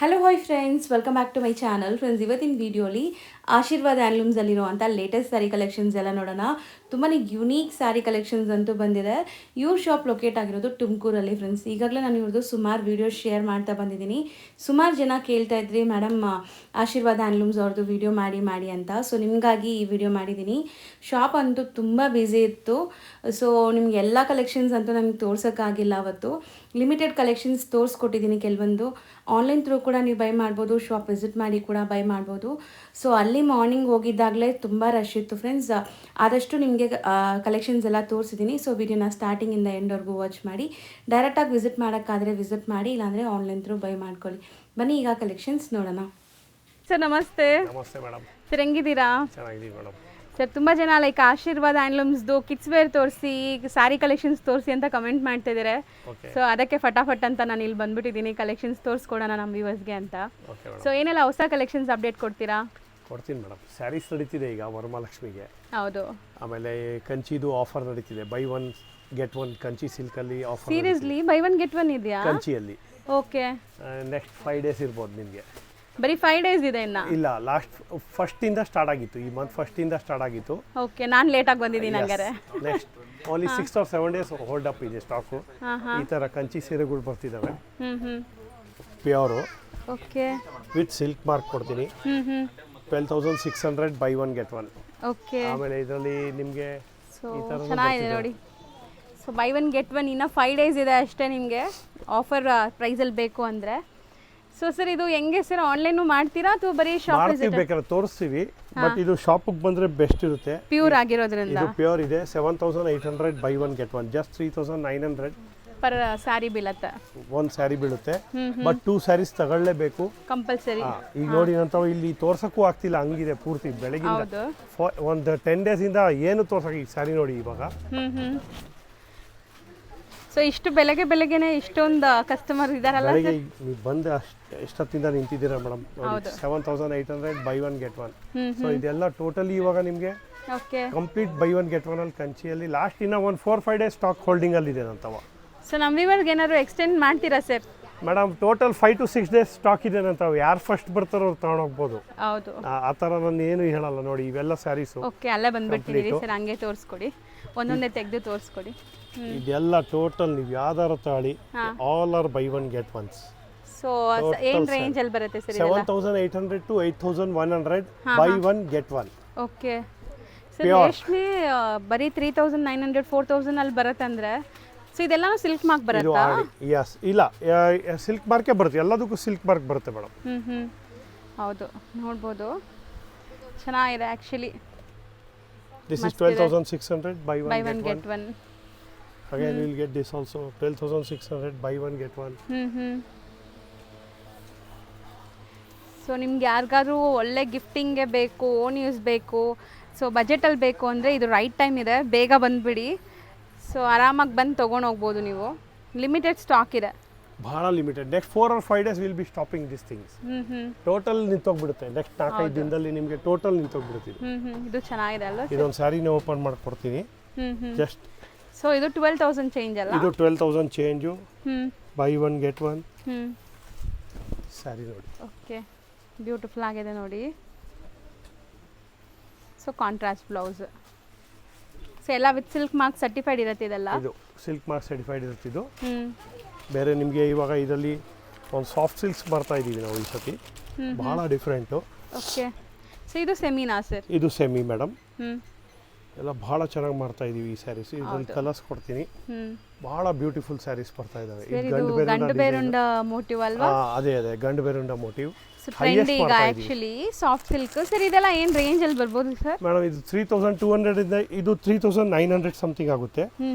Hello hi friends, welcome back to my channel. Friends, ಇವತ್ತಿನ ವಿಡಿಯೋಲಿ ಆಶೀರ್ವಾದ್ ಹ್ಯಾಂಡ್ಲೂಮ್ಸಲ್ಲಿರುವಂಥ ಲೇಟೆಸ್ಟ್ ಸ್ಯಾರಿ ಕಲೆಕ್ಷನ್ಸ್ ಎಲ್ಲ ನೋಡೋಣ. ತುಂಬಾ ಯುನೀಕ್ ಸ್ಯಾರಿ ಕಲೆಕ್ಷನ್ಸ್ ಅಂತೂ ಬಂದಿದೆ. ಇವ್ರ ಶಾಪ್ ಲೊಕೇಟ್ ಆಗಿರೋದು ತುಮಕೂರಲ್ಲಿ. ಫ್ರೆಂಡ್ಸ್, ಈಗಾಗಲೇ ನಾನು ಇವ್ರದ್ದು ಸುಮಾರು ವೀಡಿಯೋ ಶೇರ್ ಮಾಡ್ತಾ ಬಂದಿದ್ದೀನಿ. ಸುಮಾರು ಜನ ಕೇಳ್ತಾ ಇದ್ರಿ, ಮೇಡಮ್ ಆಶೀರ್ವಾದ್ ಹ್ಯಾಂಡ್ಲೂಮ್ಸ್ ಅವ್ರದ್ದು ವೀಡಿಯೋ ಮಾಡಿ ಅಂತ. ಸೊ ನಿಮಗಾಗಿ ಈ ವಿಡಿಯೋ ಮಾಡಿದ್ದೀನಿ. ಶಾಪ್ ಅಂತೂ ತುಂಬ ಬ್ಯುಸಿ ಇತ್ತು. ಸೊ ನಿಮ್ಗೆ ಎಲ್ಲ ಕಲೆಕ್ಷನ್ಸ್ ಅಂತೂ ನನಗೆ ತೋರ್ಸೋಕ್ಕಾಗಿಲ್ಲ. ಅವತ್ತು ಲಿಮಿಟೆಡ್ ಕಲೆಕ್ಷನ್ಸ್ ತೋರಿಸ್ಕೊಟ್ಟಿದ್ದೀನಿ. ಕೆಲವೊಂದು ಆನ್ಲೈನ್ ಥ್ರೂ ಕೂಡ ನೀವು ಬೈ ಮಾಡ್ಬೋದು, ಶಾಪ್ ವಿಸಿಟ್ ಮಾಡಿ ಕೂಡ ಬೈ ಮಾಡ್ಬೋದು. ಸೊ ಅಲ್ಲಿ ಮಾರ್ನಿಂಗ್ ಹೋಗಿದ್ದಾಗಲೇ ತುಂಬ ರಶ್ ಇತ್ತು ಫ್ರೆಂಡ್ಸ್. ಆದಷ್ಟು ನಿಮಗೆ ಕಲೆಕ್ಷನ್ಸ್ ಎಲ್ಲ ತೋರಿಸಿದ್ದೀನಿ. ಸೊ ವಿಡಿಯೋನ ಸ್ಟಾರ್ಟಿಂಗಿಂದ ಎಂಡ್ವರೆಗೂ ವಾಚ್ ಮಾಡಿ. ಡೈರೆಕ್ಟಾಗಿ ವಿಸಿಟ್ ಮಾಡೋಕ್ಕಾದರೆ ವಿಸಿಟ್ ಮಾಡಿ, ಇಲ್ಲಾಂದರೆ ಆನ್ಲೈನ್ ಥ್ರೂ ಬೈ ಮಾಡ್ಕೊಳ್ಳಿ. ಬನ್ನಿ ಈಗ ಕಲೆಕ್ಷನ್ಸ್ ನೋಡೋಣ. ಸರ್ ನಮಸ್ತೆ. ನಮಸ್ತೆ ಮೇಡಮ್. ಸರ್ ಹೆಂಗಿದ್ದೀರಾ? ಚೆನ್ನಾಗಿದ್ದೀವಿ ಮೇಡಮ್. ಸರ್ ತುಂಬ ಜನ ಲೈಕ್ ಆಶೀರ್ವಾದ್ ಹ್ಯಾಂಡ್ಲೂಮ್ಸ್ದು ಕಿಡ್ಸ್ ವೇರ್ ತೋರಿಸಿ, ಸ್ಯಾರಿ ಕಲೆಕ್ಷನ್ಸ್ ತೋರಿಸಿ ಅಂತ ಕಮೆಂಟ್ ಮಾಡ್ತಿದ್ದಾರೆ. ಸೊ ಅದಕ್ಕೆ ಫಟಾಫಟ್ ಅಂತ ನಾನು ಇಲ್ಲಿ ಬಂದ್ಬಿಟ್ಟಿದ್ದೀನಿ, ಕಲೆಕ್ಷನ್ಸ್ ತೋರಿಸ್ಕೊಡೋಣ ನಮ್ಮ ವ್ಯೂವರ್ಸ್ಗೆ ಅಂತ. ಸೊ ಏನೆಲ್ಲ ಹೊಸ ಕಲೆಕ್ಷನ್ಸ್ ಅಪ್ಡೇಟ್ ಕೊಡ್ತೀರಾ? ಕೊಡ್ತೀನಿ ಮೇಡಮ್. ಸ್ಯಾರೀಸ್ ನಡೀತಿದೆ ಈಗ ವರಮಹಾಲಕ್ಷ್ಮಿಗೆ. ಹೌದು. ಆಮೇಲೆ ಕಂಚಿದು ಆಫರ್ ನಡೀತಿದೆ, buy one get one Kanchi ಸಿಲ್ಕಲ್ಲಿ offer. Seriously buy one get one ಇದೆಯಾ ಕಂಚಿಯಲ್ಲಿ? ಓಕೆ. ನೆಕ್ಸ್ಟ್ 5 days ಇರ್ಬೋದು ನಿಮಗೆ. ಬರೀ 5 days ಇದೆ ಇನ್ನ? ಇಲ್ಲ, ಲಾಸ್ಟ್ ಫಸ್ಟಿಂದ ಸ್ಟಾರ್ಟ್ ಆಗಿತ್ತು, ಈ ಮಂತ್ ಫಸ್ಟಿಂದ ಸ್ಟಾರ್ಟ್ ಆಗಿತ್ತು. ಓಕೆ, ನಾನು ಲೇಟಾಗಿ ಬಂದಿದ್ದೀನಿ ಹಂಗಾರೆ. Next only 6 or 7 days hold up ಇದೆ ಸ್ಟಾಕು. ಈ ಥರ ಕಂಚಿ ಸೀರೆಗಳು ಬರ್ತಿದ್ದಾವೆ, pure. Okay. With silk mark ಕೊಡ್ತೀನಿ. 12,600 by one get one. Okay. ಆಮೇಲೆ ಇದರಲ್ಲಿ ನಿಮಗೆ ಸೊ ಚೆನ್ನಾಗಿದೆ ನೋಡಿ. So by one get one ಇನ್ನು 5 days ಇದೆ ಅಷ್ಟೇ ನಿಮಗೆ ಆಫರ್ ಪ್ರೈಸಲ್ಲಿ ಬೇಕು ಅಂದರೆ. ಸೊ ಸರ್ ಇದು ಹೆಂಗೆ ಸರ್, ಆನ್ಲೈನು ಮಾಡ್ತೀರಾ ಅಥವಾ ಬರೀ ಶಾಪ್ ಮಾಡ್ತೀವಿ? ಬೇಕಾದ್ರೆ ತೋರಿಸ್ತೀವಿ, ಬಟ್ ಇದು ಶಾಪಿಗೆ ಬಂದರೆ ಬೆಸ್ಟ್ ಇರುತ್ತೆ. ಪ್ಯೂರ್ ಆಗಿರೋದ್ರಿಂದ ಇದು ಪ್ಯೂರ್ ಇದೆ. 7,800 buy one get one. Just 3,900 per sari ಬೀಳುತ್ತೆ. ಒಂದು ಸ್ಯಾರಿ ಬೀಳುತ್ತೆ, ಬಟ್ 2 ಸ್ಯಾರೀಸ್ ತಗೊಳ್ಳೇಬೇಕು ಕಂಪಲ್ಸರಿ. ಈಗ ನೋಡಿ ನಂತರ ಇಲ್ಲಿ ತೋರ್ಸಕ್ಕೂ ಆಗ್ತಿಲ್ಲ, ಹಂಗಿದೆ ಪೂರ್ತಿ ಬೆಳಗಿಂದ. ಒಂದು 10 days ಇಂದ ಏನು ತೋರ್ಸಕ್ಕೆ. ಈ ಸ್ಯಾರಿ ನೋಡಿ ಇವಾಗ. ಸೊ ಇಷ್ಟು ಬೆಳಗ್ಗೆನೆ ಇಷ್ಟೊಂದು ಕಸ್ಟಮರ್ ಇದಾರಲ್ಲ ಸರ್? ನೀವು ಬಂದು ಎಷ್ಟೊತ್ತಿಂದ ನಿಂತಿದ್ದೀರಾ madam? 7,800 buy one get one. So ಇದೆಲ್ಲ ಟೋಟಲಿ ಇವಾಗ ನಿಮಗೆ complete buy one get one ಅಲ್ಲಿ ಕಂಚಿಯಲ್ಲಿ. ಲಾಸ್ಟ್ ಇನ್ನ ಒಂದು 4-5 days ಸ್ಟಾಕ್ ಹೋಲ್ಡಿಂಗ್ ಅಲ್ಲಿ ಇದೆ ನಂತವ. ಸೊ ನಮ್ಮ ವ್ಯೂವರ್ಗೆ ಏನಾದ್ರು ಎಕ್ಸ್ಟೆಂಡ್ ಮಾಡ್ತೀರಾ sir? Madam total 5 to 6 days stock ಇದೆ ನಂತವ. ಯಾರು ಫಸ್ಟ್ ಬರ್ತಾರೋ ಅವ್ರು ತಗೊಂಡೋಗ್ಬೋದು. ಹೌದು, ಆ ಥರ ನಾನು ಏನು ಹೇಳಲ್ಲ. ನೋಡಿ ಇವೆಲ್ಲ ಸ್ಯಾರೀಸು. ಓಕೆ, ಅಲ್ಲೇ ಬಂದ್ಬಿಡ್ತೀನಿ ಸರ್. ಹಂಗೆ ತೋರಿಸ್ಕೊಡಿ, ಒಂದೊಂದೇ ತೆಗೆದು ತೋರಿಸ್ಕೊಡಿ. ಇದೆಲ್ಲ ಟೋಟಲ್ ನೀವು ಯಾವ್ದಾರ ತಗೊಳ್ಳಿ, all are by one get once. So ಏನು ರೇಂಜ್ ಅಲ್ಲಿ ಬರುತ್ತೆ sir? 7,800 to 8,100 by one get one. Okay sir. ರೇಷ್ಮೆ ಬರೀ 3,900 4,000 ಅಲ್ಲಿ ಬರುತ್ತೆ ಅಂದರೆ, ಸೊ ಇದೆಲ್ಲ ಸಿಲ್ಕ್ ಮಾರ್ಕ್ ಬರುತ್ತಾ? ಯಸ್, ಇಲ್ಲ ಸಿಲ್ಕ್ ಮಾರ್ಕೇ ಬರುತ್ತೆ, ಎಲ್ಲದಕ್ಕೂ ಸಿಲ್ಕ್ ಮಾರ್ಕ್ ಬರುತ್ತೆ ಮೇಡಮ್. ಹೌದು, ನೋಡ್ಬೋದು. ಚೆನ್ನಾಗಿದೆ actually. This is 12,600 by one get one. Again you will get this also 12,600 buy one get one. So ನಿಮ್ಗೆ ಯಾರಿಗಾದ್ರೂ ಒಳ್ಳೆ ಗಿಫ್ಟಿಂಗ್ಗೆ ಬೇಕು, ಓನ್ ಯೂಸ್ ಬೇಕು, ಸೊ ಬಜೆಟಲ್ಲಿ ಬೇಕು ಅಂದರೆ ಇದು ರೈಟ್ ಟೈಮ್ ಇದೆ. ಬೇಗ ಬಂದುಬಿಡಿ. ಸೊ ಆರಾಮಾಗಿ ಬಂದು ತೊಗೊಂಡು ಹೋಗ್ಬೋದು ನೀವು. ಲಿಮಿಟೆಡ್ ಸ್ಟಾಕ್ ಇದೆ, ಭಾಳ limited. Next 4 or 5 days will be stopping this things. Total ನಿಂತೋಗ್ಬಿಡುತ್ತೆ. ನೆಕ್ಸ್ಟ್ 4-5 ದಿನದಲ್ಲಿ ನಿಮಗೆ ಟೋಟಲ್ ನಿಂತೋಗ್ಬಿಡುತ್ತೆ. ಇದು ಚೆನ್ನಾಗಿದೆ ಅಲ್ವಾ? ಇದೊಂದು ಸ್ಯಾರಿನ ಓಪನ್ ಮಾಡ್ಕೊಡ್ತೀನಿ ಜಸ್ಟ್. ಸೊ ಇದು 12,000 ಚೇಂಜ್ ಅಲ್ಲ? ಇದು 12,000 change. Buy one get one sari ನೋಡಿ. ಓಕೆ, ಬ್ಯೂಟಿಫುಲ್ ಆಗಿದೆ ನೋಡಿ. So contrast blouse. ಸೊ ಎಲ್ಲ ವಿತ್ ಸಿಲ್ಕ್ ಮಾರ್ಕ್ ಸರ್ಟಿಫೈಡ್ ಇರುತ್ತೆ ಇದೆಲ್ಲ? ಇದು ಸಿಲ್ಕ್ ಮಾರ್ಕ್ ಸರ್ಟಿಫೈಡ್ ಇರುತ್ತೆ. ಇದು ಬೇರೆ ನಿಮಗೆ ಇವಾಗ ಇದರಲ್ಲಿ ಒಂದು ಸಾಫ್ಟ್ ಸಿಲ್ಕ್ಸ್ ಬರ್ತಾ ಇದ್ದೀವಿ ನಾವು ಈ ಸತಿ, ಭಾಳ ಡಿಫ್ರೆಂಟು. ಓಕೆ. ಸೊ ಇದು ಸೆಮಿನಾ ಸರ್? ಇದು ಸೆಮಿ ಮೇಡಮ್. ಎಲ್ಲ ಭಾಳ ಚೆನ್ನಾಗಿ ಮಾಡ್ತಾ ಇದೀವಿ ಈ ಸ್ಯಾರೀಸ್. ಇದರಲ್ಲಿ ಕಲರ್ಸ್ ಕೊಡ್ತೀನಿ. ಭಾಳ ಬ್ಯೂಟಿಫುಲ್ ಸ್ಯಾರೀಸ್ ಬರ್ತಾ ಇದಾವೆ. ಗಂಡು ಬೇರುಂಡ ಮೋಟಿವ್ ಅಲ್ವಾ? ಅದೇ ಗಂಡು ಬೇರುಂಡ ಮೋಟಿವ್. ಟ್ರೆಂಡ್ ಈಗ ಆಕ್ಚುಲಿ ಸಾಫ್ಟ್ ಸಿಲ್ಕ್. ಸರ್ ಇದೆಲ್ಲ ಏನು ರೇಂಜ್ ಅಲ್ಲಿ ಬರ್ಬೋದು ಸರ್? ಮೇಡಮ್ ಇದು 3,200 ಇಂದ ಇದು 3,900 ಸಮಥಿಂಗ್ ಆಗುತ್ತೆ.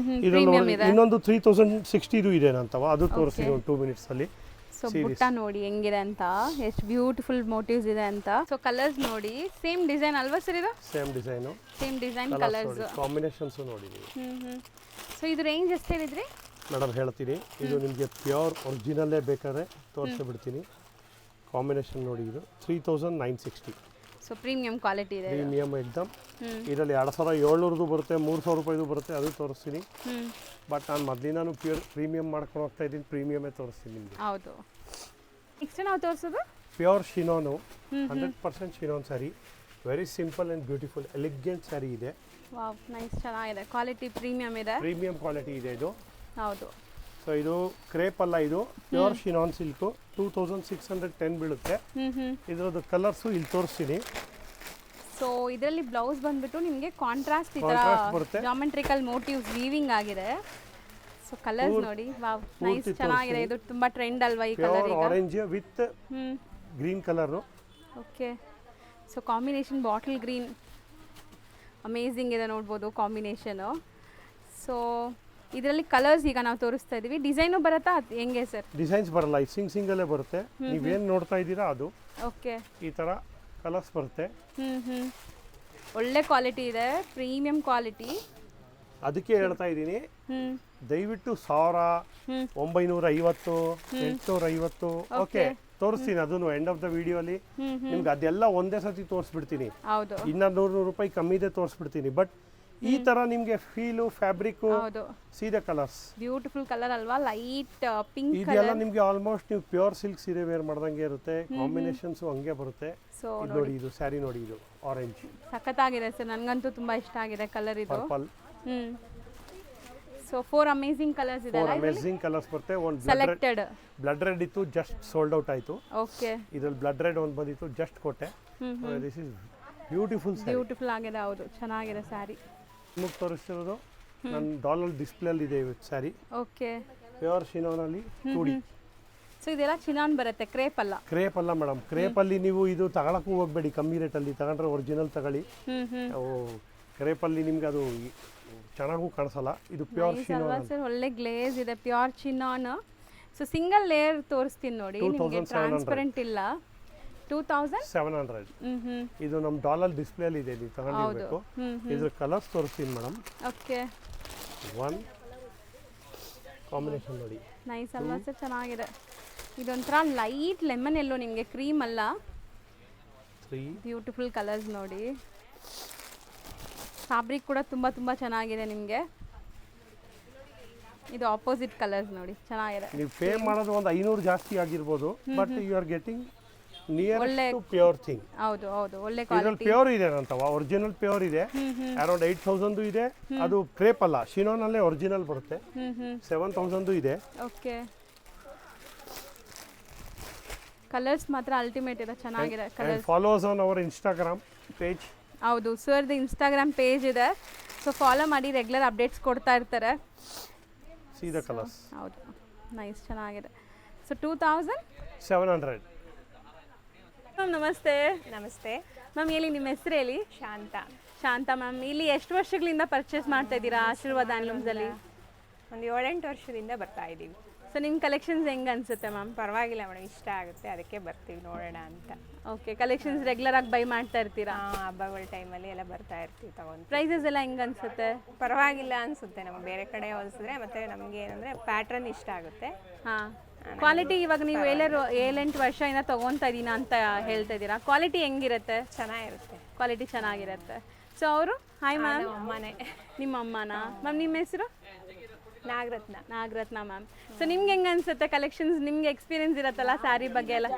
ಇದರಲ್ಲಿ ಇನ್ನೊಂದು 3,060 ಇದೆ ನಂತವ, ಅದು ತೋರಿಸ್ತೀನಿ ಒಂದು 2 minutes ಅಲ್ಲಿ. ಸೊ ಬುಟ್ಟ ನೋಡಿ ಹೆಂಗಿದೆ ಅಂತ, ಎಷ್ಟು ಬ್ಯೂಟಿಫುಲ್ ಮೋಟಿವ್ಸ್ ಇದೆ ಅಂತ. ಸೊ ಕಲರ್ಸ್ ನೋಡಿ, ಸೇಮ್ ಡಿಸೈನ್ ಅಲ್ವಾ ಸರ್ ಇದು? Same design, same design, colours, combinations ನೋಡಿ ನೀವು. ಸೊ ಇದು ರೇಂಜ್ ಎಷ್ಟು ಹೇಳಿದ್ರಿ ಮೇಡಮ್? ಹೇಳ್ತೀನಿ. ಇದು ನಿಮಗೆ ಪ್ಯೂರ್ ಒರಿಜಿನಲ್ಲೇ ಬೇಕಾದ್ರೆ ತೋರಿಸ್ಬಿಡ್ತೀನಿ. ಕಾಂಬಿನೇಷನ್ ನೋಡಿ, ಇದು 3,960. ಸೊ ಪ್ರೀಮಿಯಂ ಕ್ವಾಲಿಟಿ ಇದೆ, ಪ್ರೀಮಿಯಂ ಎಕ್ದಮ್. ಇದರಲ್ಲಿ 2,700 ಬರುತ್ತೆ, 3,000 ರೂಪಾಯಿದು ಬರುತ್ತೆ, ಅದು ತೋರಿಸ್ತೀನಿ. ಬಟ್ ನಾನು ಮೊದಲಿನಾನು ಪ್ಯೂರ್ ಪ್ರೀಮಿಯಂ ಮಾಡ್ಕೊಂಡು ಹೋಗ್ತಾ ಇದ್ದೀನಿ, ಪ್ರೀಮಿಯಮೇ ತೋರಿಸ್ತೀನಿ ನಿಮಗೆ. ಹೌದು. ನೆಕ್ಸ್ಟ್ ನಾವು ತೋರಿಸೋದು pure chinon 100% chinon sari, very simple and beautiful elegant sari ಇದೆ. ವಾವ್ ನೈಸ್, ಚೆನ್ನಾಗಿದೆ, ಕ್ವಾಲಿಟಿ ಪ್ರೀಮಿಯಂ ಇದೆ. ಪ್ರೀಮಿಯಂ ಕ್ವಾಲಿಟಿ ಇದೆ ಇದು. ಹೌದು. ಸೊ ಇದು ಕ್ರೇಪ್ ಅಲ್ಲ, ಇದು ಪ್ಯೂರ್ ಶಿನಾನ್ ಸಿಲ್ಕು. 2610 ಬೀಳುತ್ತೆ. ಇದರದ್ದು ಕಲರ್ಸು ಇಲ್ಲಿ ತೋರಿಸ್ತೀನಿ. ಸೊ ಇದರಲ್ಲಿ ಬ್ಲೌಸ್ ಬಂದ್ಬಿಟ್ಟು ನಿಮಗೆ ಕಾಂಟ್ರಾಸ್ಟ್ ಈ ಬರುತ್ತೆ. ತರ ಜಾಮೆಟ್ರಿಕಲ್ ಮೋಟಿವ್ಸ್ ವೀವಿಂಗ್ ಆಗಿದೆ. ಸೊ ಕಲರ್ಸ್ ನೋಡಿ, ವಾವ್ ನೈಸ್, ಚೆನ್ನಾಗಿದೆ. ಇದು ತುಂಬಾ ಟ್ರೆಂಡ್ ಅಲ್ವಾ ಈ ಕಲರ್ ಈಗ? Orange with green colour. Okay. So combination bottle green amazing ಇದೆ, ನೋಡ್ಬೋದು ಕಾಂಬಿನೇಷನು. ಸೊ ಇದರಲ್ಲಿ ಕಲರ್ಸ್ ಈಗ ನಾವು ತೋರಿಸ್ತಾ ಇದೀವಿ. ಡಿಸೈನು ಬರುತ್ತಾ ಹೆಂಗೆ ಸರ್? ಡಿಸೈನ್ಸ್ ಬರಲ್ಲ, ಇದು ಸಿಂಗಲ್ಲೇ ಬರುತ್ತೆ. ನೀವೇನು ನೋಡ್ತಾ ಇದ್ದೀರಾ ಅದು. ಓಕೆ. ಈ ಥರ ಕಲರ್ಸ್ ಬರುತ್ತೆ. ಒಳ್ಳೆ ಕ್ವಾಲಿಟಿ ಇದೆ, ಪ್ರೀಮಿಯಂ ಕ್ವಾಲಿಟಿ. ಅದಕ್ಕೆ ಹೇಳ್ತಾ ಇದ್ದೀನಿ, ದಯವಿಟ್ಟು 1950 850 ಓಕೆ ತೋರಿಸ್ತೀನಿ. ಅದನ್ನು ಎಂಡ್ ಆಫ್ ದ ವಿಡಿಯೋ ಅಲ್ಲಿ ನಿಮ್ಗೆ ಅದೆಲ್ಲ ಒಂದೇ ಸತಿ ತೋರಿಸ್ಬಿಡ್ತೀನಿ. ಹೌದು. ಇನ್ನ 100 ರೂಪಾಯಿ ಕಮ್ಮಿದೆ ತೋರಿಸ್ಬಿಡ್ತೀನಿ. ಬಟ್ ಈ ತರ ನಿಮ್ಗೆ ಫೀಲು ಫ್ಯಾಬ್ರಿಕ್ ಸೀದಾ ಕಲರ್ಸ್ ಬ್ಯೂಟಿಫುಲ್ ಕಲರ್ ಅಲ್ವಾ, ಲೈಟ್ ಪಿಂಕ್ ಇದೆಲ್ಲ ನಿಮ್ಗೆ ಆಲ್ಮೋಸ್ಟ್ ನೀವು ಪ್ಯೂರ್ ಸಿಲ್ಕ್ ಸೀರೆ ವೇರ್ ಮಾಡ್ದಂಗೆ ಇರುತ್ತೆ. ಕಾಂಬಿನೇಷನ್ಸ್ ಹಂಗೆ ಬರುತ್ತೆ. ನೋಡಿ ಇದು ಸ್ಯಾರಿ ನೋಡಿ, ಇದು ಆರೆಂಜ್ ಸಖತ್ತಾಗಿದೆ ಸರ್, ನನಗಂತೂ ತುಂಬಾ ಇಷ್ಟ ಆಗಿದೆ ಕಲರ್ ಇದು. ಪರ್ಪಲ್. ಸೊ 4 ಅಮೇಜಿಂಗ್ ಕಲರ್ಸ್ ಇದೆ. ಅಮೇಜಿಂಗ್ ಕಲರ್ಸ್ ಬರುತ್ತೆ. ಒಂದು ಸೆಲೆಕ್ಟೆಡ್ ಬ್ಲಡ್ ರೆಡ್ ಇತ್ತು, ಜಸ್ಟ್ ಸೋಲ್ಡ್ ಔಟ್ ಆಯ್ತು. ಓಕೆ. ಇದ್ರಲ್ಲಿ ಬ್ಲಡ್ ರೆಡ್ ಒಂದು ಬಂದಿತ್ತು, ಜಸ್ಟ್ ಕೊಟ್ಟೆ. This is beautiful sari. Beautiful ಆಗಿದೆ, ಹೌದು ಚೆನ್ನಾಗಿದೆ ಸ್ಯಾರಿ. ನಿಮಗೆ ತೋರಿಸ್ತಿರೋದು ನನ್ನ ಡಾಲರ್ ಡಿಸ್ಪ್ಲೇ ಅಲ್ಲಿ ಇದೆ ಇವತ್ತು ಸ್ಯಾರಿ. ಓಕೆ. ಪ್ಯೂರ್ ಶಿನಾನಲ್ಲಿ 2D. ಸೊ ಇದೆಲ್ಲ ಚಿನಾನ್ ಬರುತ್ತೆ, ಕ್ರೇಪ್ ಅಲ್ಲ. ಕ್ರೇಪ್ ಅಲ್ಲ ಮೇಡಮ್. ಕ್ರೇಪ್ ಅಲ್ಲಿ ನೀವು ಇದು ತಗೊಳಕ್ಕೂ ಹೋಗ್ಬೇಡಿ, ಕಮ್ಮಿ ರೇಟಲ್ಲಿ ತಗೊಂಡ್ರೆ ಒರಿಜಿನಲ್ ತಗೊಳ್ಳಿ. ಕ್ರೇಪ್ ಅಲ್ಲಿ ನಿಮ್ಗೆ ಅದು ಚೆನ್ನಾಗೂ ಕಾಣಿಸಲ್ಲ. ಇದು ಪ್ಯೂರ್ ಶಿನಾನ್ ಸರ್, ಒಳ್ಳೆ ಗ್ಲೇಸ್ ಇದೆ, pure chinon. So single layer ತೋರಿಸ್ತೀನಿ ನೋಡಿ, ನಿಮಗೆ ಟ್ರಾನ್ಸ್ಪರೆಂಟ್ ಇಲ್ಲ. 2700. ಇದು ನಮ್ಮ ಡಾಲರ್ ಡಿಸ್ಪ್ಲೇ ಅಲ್ಲಿ ಇದೆ, ನೀವು ತಗೊಂಡಿರ್ಬೇಕು. ಇದ್ರ ಕಲರ್ಸ್ ತೋರಿಸ್ತೀನಿ ಮೇಡಮ್. ಓಕೆ. ಒನ್ ಕಾಂಬಿನೇಷನ್ ನೋಡಿ, ನೈಸ್ ಅಲ್ವಾ ಸರ್, ಚೆನ್ನಾಗಿದೆ. ಇದೊಂಥರ ಲೈಟ್ ಲೆಮನ್ ಎಲ್ಲೋ, ನಿಮಗೆ ಕ್ರೀಮ್ ಅಲ್ಲ. 3 ಬ್ಯೂಟಿಫುಲ್ ಕಲರ್ಸ್ ನೋಡಿ. ಫ್ಯಾಬ್ರಿಕ್ ಕೂಡ ತುಂಬ ತುಂಬ ಚೆನ್ನಾಗಿದೆ ನಿಮಗೆ. ಇದು ಆಪೋಸಿಟ್ ಕಲರ್ಸ್ ನೋಡಿ, ಚೆನ್ನಾಗಿದೆ. ನೀವು ಪೇ ಮಾಡೋದು ಒಂದು 500 ಜಾಸ್ತಿ ಆಗಿರ್ಬೋದು, but you are getting near to pure thing. ಹೌದು ಹೌದು, ಒಳ್ಳೆ ಕ್ವಾಲಿಟಿ. ಪ್ಯೂರ್ ಇದೆ ಅಂತವ, ಒರಿಜಿನಲ್ ಪ್ಯೂರ್ ಇದೆ. ಅರೌಂಡ್ 8000 ಇದೆ. ಅದು ಕ್ರೇಪ್ ಅಲ್ಲ, ಶಿನೋನ್ ಅಲ್ಲೇ ಒರಿಜಿನಲ್ ಬರುತ್ತೆ. 7000 ಇದೆ. ಓಕೆ. ಕಲರ್ಸ್ ಮಾತ್ರ ಅಲ್ಟಿಮೇಟ್ ಇದೆ, ಚೆನ್ನಾಗಿದೆ colours. Follows on our Instagram page. ಹೌದು, ಸರ್ದು ಇನ್ಸ್ಟಾಗ್ರಾಮ್ ಪೇಜ್ ಇದೆ. ಸೊ ಫಾಲೋ ಮಾಡಿ, ರೆಗ್ಯುಲರ್ ಅಪ್ಡೇಟ್ಸ್ ಕೊಡ್ತಾ ಇರ್ತಾರೆ. ಸೀದಾ ಕಲರ್ಸ್. ಹೌದು, ನೈಸ್, ಚೆನ್ನಾಗಿದೆ. ಸೊ 2700. ಮ್ಯಾಮ್ ನಮಸ್ತೆ. ನಮಸ್ತೆ ಮ್ಯಾಮ್, ಹೇಳಿ ನಿಮ್ಮ ಹೆಸರು ಹೇಳಿ. ಶಾಂತ. ಶಾಂತ ಮ್ಯಾಮ್, ಇಲ್ಲಿ ಎಷ್ಟು ವರ್ಷಗಳಿಂದ ಪರ್ಚೇಸ್ ಮಾಡ್ತಾ ಇದ್ದೀರಾ ಆಶೀರ್ವಾದ ಹ್ಯಾಂಡ್ಲೂಮ್ಸಲ್ಲಿ? ಒಂದು 7-8 ವರ್ಷದಿಂದ ಬರ್ತಾ ಇದ್ದೀವಿ. ಸೊ ನಿಮ್ಮ ಕಲೆಕ್ಷನ್ಸ್ ಹೆಂಗೆ ಅನಿಸುತ್ತೆ ಮ್ಯಾಮ್? ಪರವಾಗಿಲ್ಲ ಮೇಡಮ್, ಇಷ್ಟ ಆಗುತ್ತೆ, ಅದಕ್ಕೆ ಬರ್ತೀವಿ ನೋಡೋಣ ಅಂತ. ಓಕೆ. ಕಲೆಕ್ಷನ್ಸ್ ರೆಗ್ಯುಲರ್ ಆಗಿ ಬೈ ಮಾಡ್ತಾ ಇರ್ತೀರಾ? ಹಬ್ಬಗಳ ಟೈಮಲ್ಲಿ ಎಲ್ಲ ಬರ್ತಾ ಇರ್ತೀವಿ ತಗೊಂಡು. ಪ್ರೈಸಸ್ ಎಲ್ಲ ಹೆಂಗೆ ಅನಿಸುತ್ತೆ? ಪರವಾಗಿಲ್ಲ ಅನಿಸುತ್ತೆ ನಮ್ಗೆ, ಬೇರೆ ಕಡೆ ಹೋಲಿಸಿದ್ರೆ. ಮತ್ತು ನಮಗೆ ಏನಂದರೆ ಪ್ಯಾಟ್ರನ್ ಇಷ್ಟ ಆಗುತ್ತೆ. ಹಾಂ. ಕ್ವಾಲಿಟಿ ಇವಾಗ ನೀವು 7-8 ವರ್ಷದಿಂದ ತೊಗೊತಾ ಇದ್ದೀನ ಅಂತ ಹೇಳ್ತಾ ಇದ್ದೀರಾ, ಕ್ವಾಲಿಟಿ ಹೆಂಗಿರುತ್ತೆ? ಚೆನ್ನಾಗಿರುತ್ತೆ, ಕ್ವಾಲಿಟಿ ಚೆನ್ನಾಗಿರುತ್ತೆ. ಸೊ ಅವರು ಹಾಯ್ ಮ್ಯಾಮ್. ಅಮ್ಮನೇ. ನಿಮ್ಮ ಅಮ್ಮನಾ ಮ್ಯಾಮ್? ನಿಮ್ಮ ಹೆಸರು? ನಾಗರತ್ನ. ನಾಗರತ್ನ ಮ್ಯಾಮ್. ಸೊ ನಿಮ್ಗೆ ಹೆಂಗೆ ಅನ್ಸುತ್ತೆ ಕಲೆಕ್ಷನ್ಸ್? ನಿಮ್ಗೆ ಎಕ್ಸ್ಪೀರಿಯನ್ಸ್ ಇರತ್ತಲ್ಲ ಸ್ಯಾರಿ ಬಗ್ಗೆ ಎಲ್ಲ.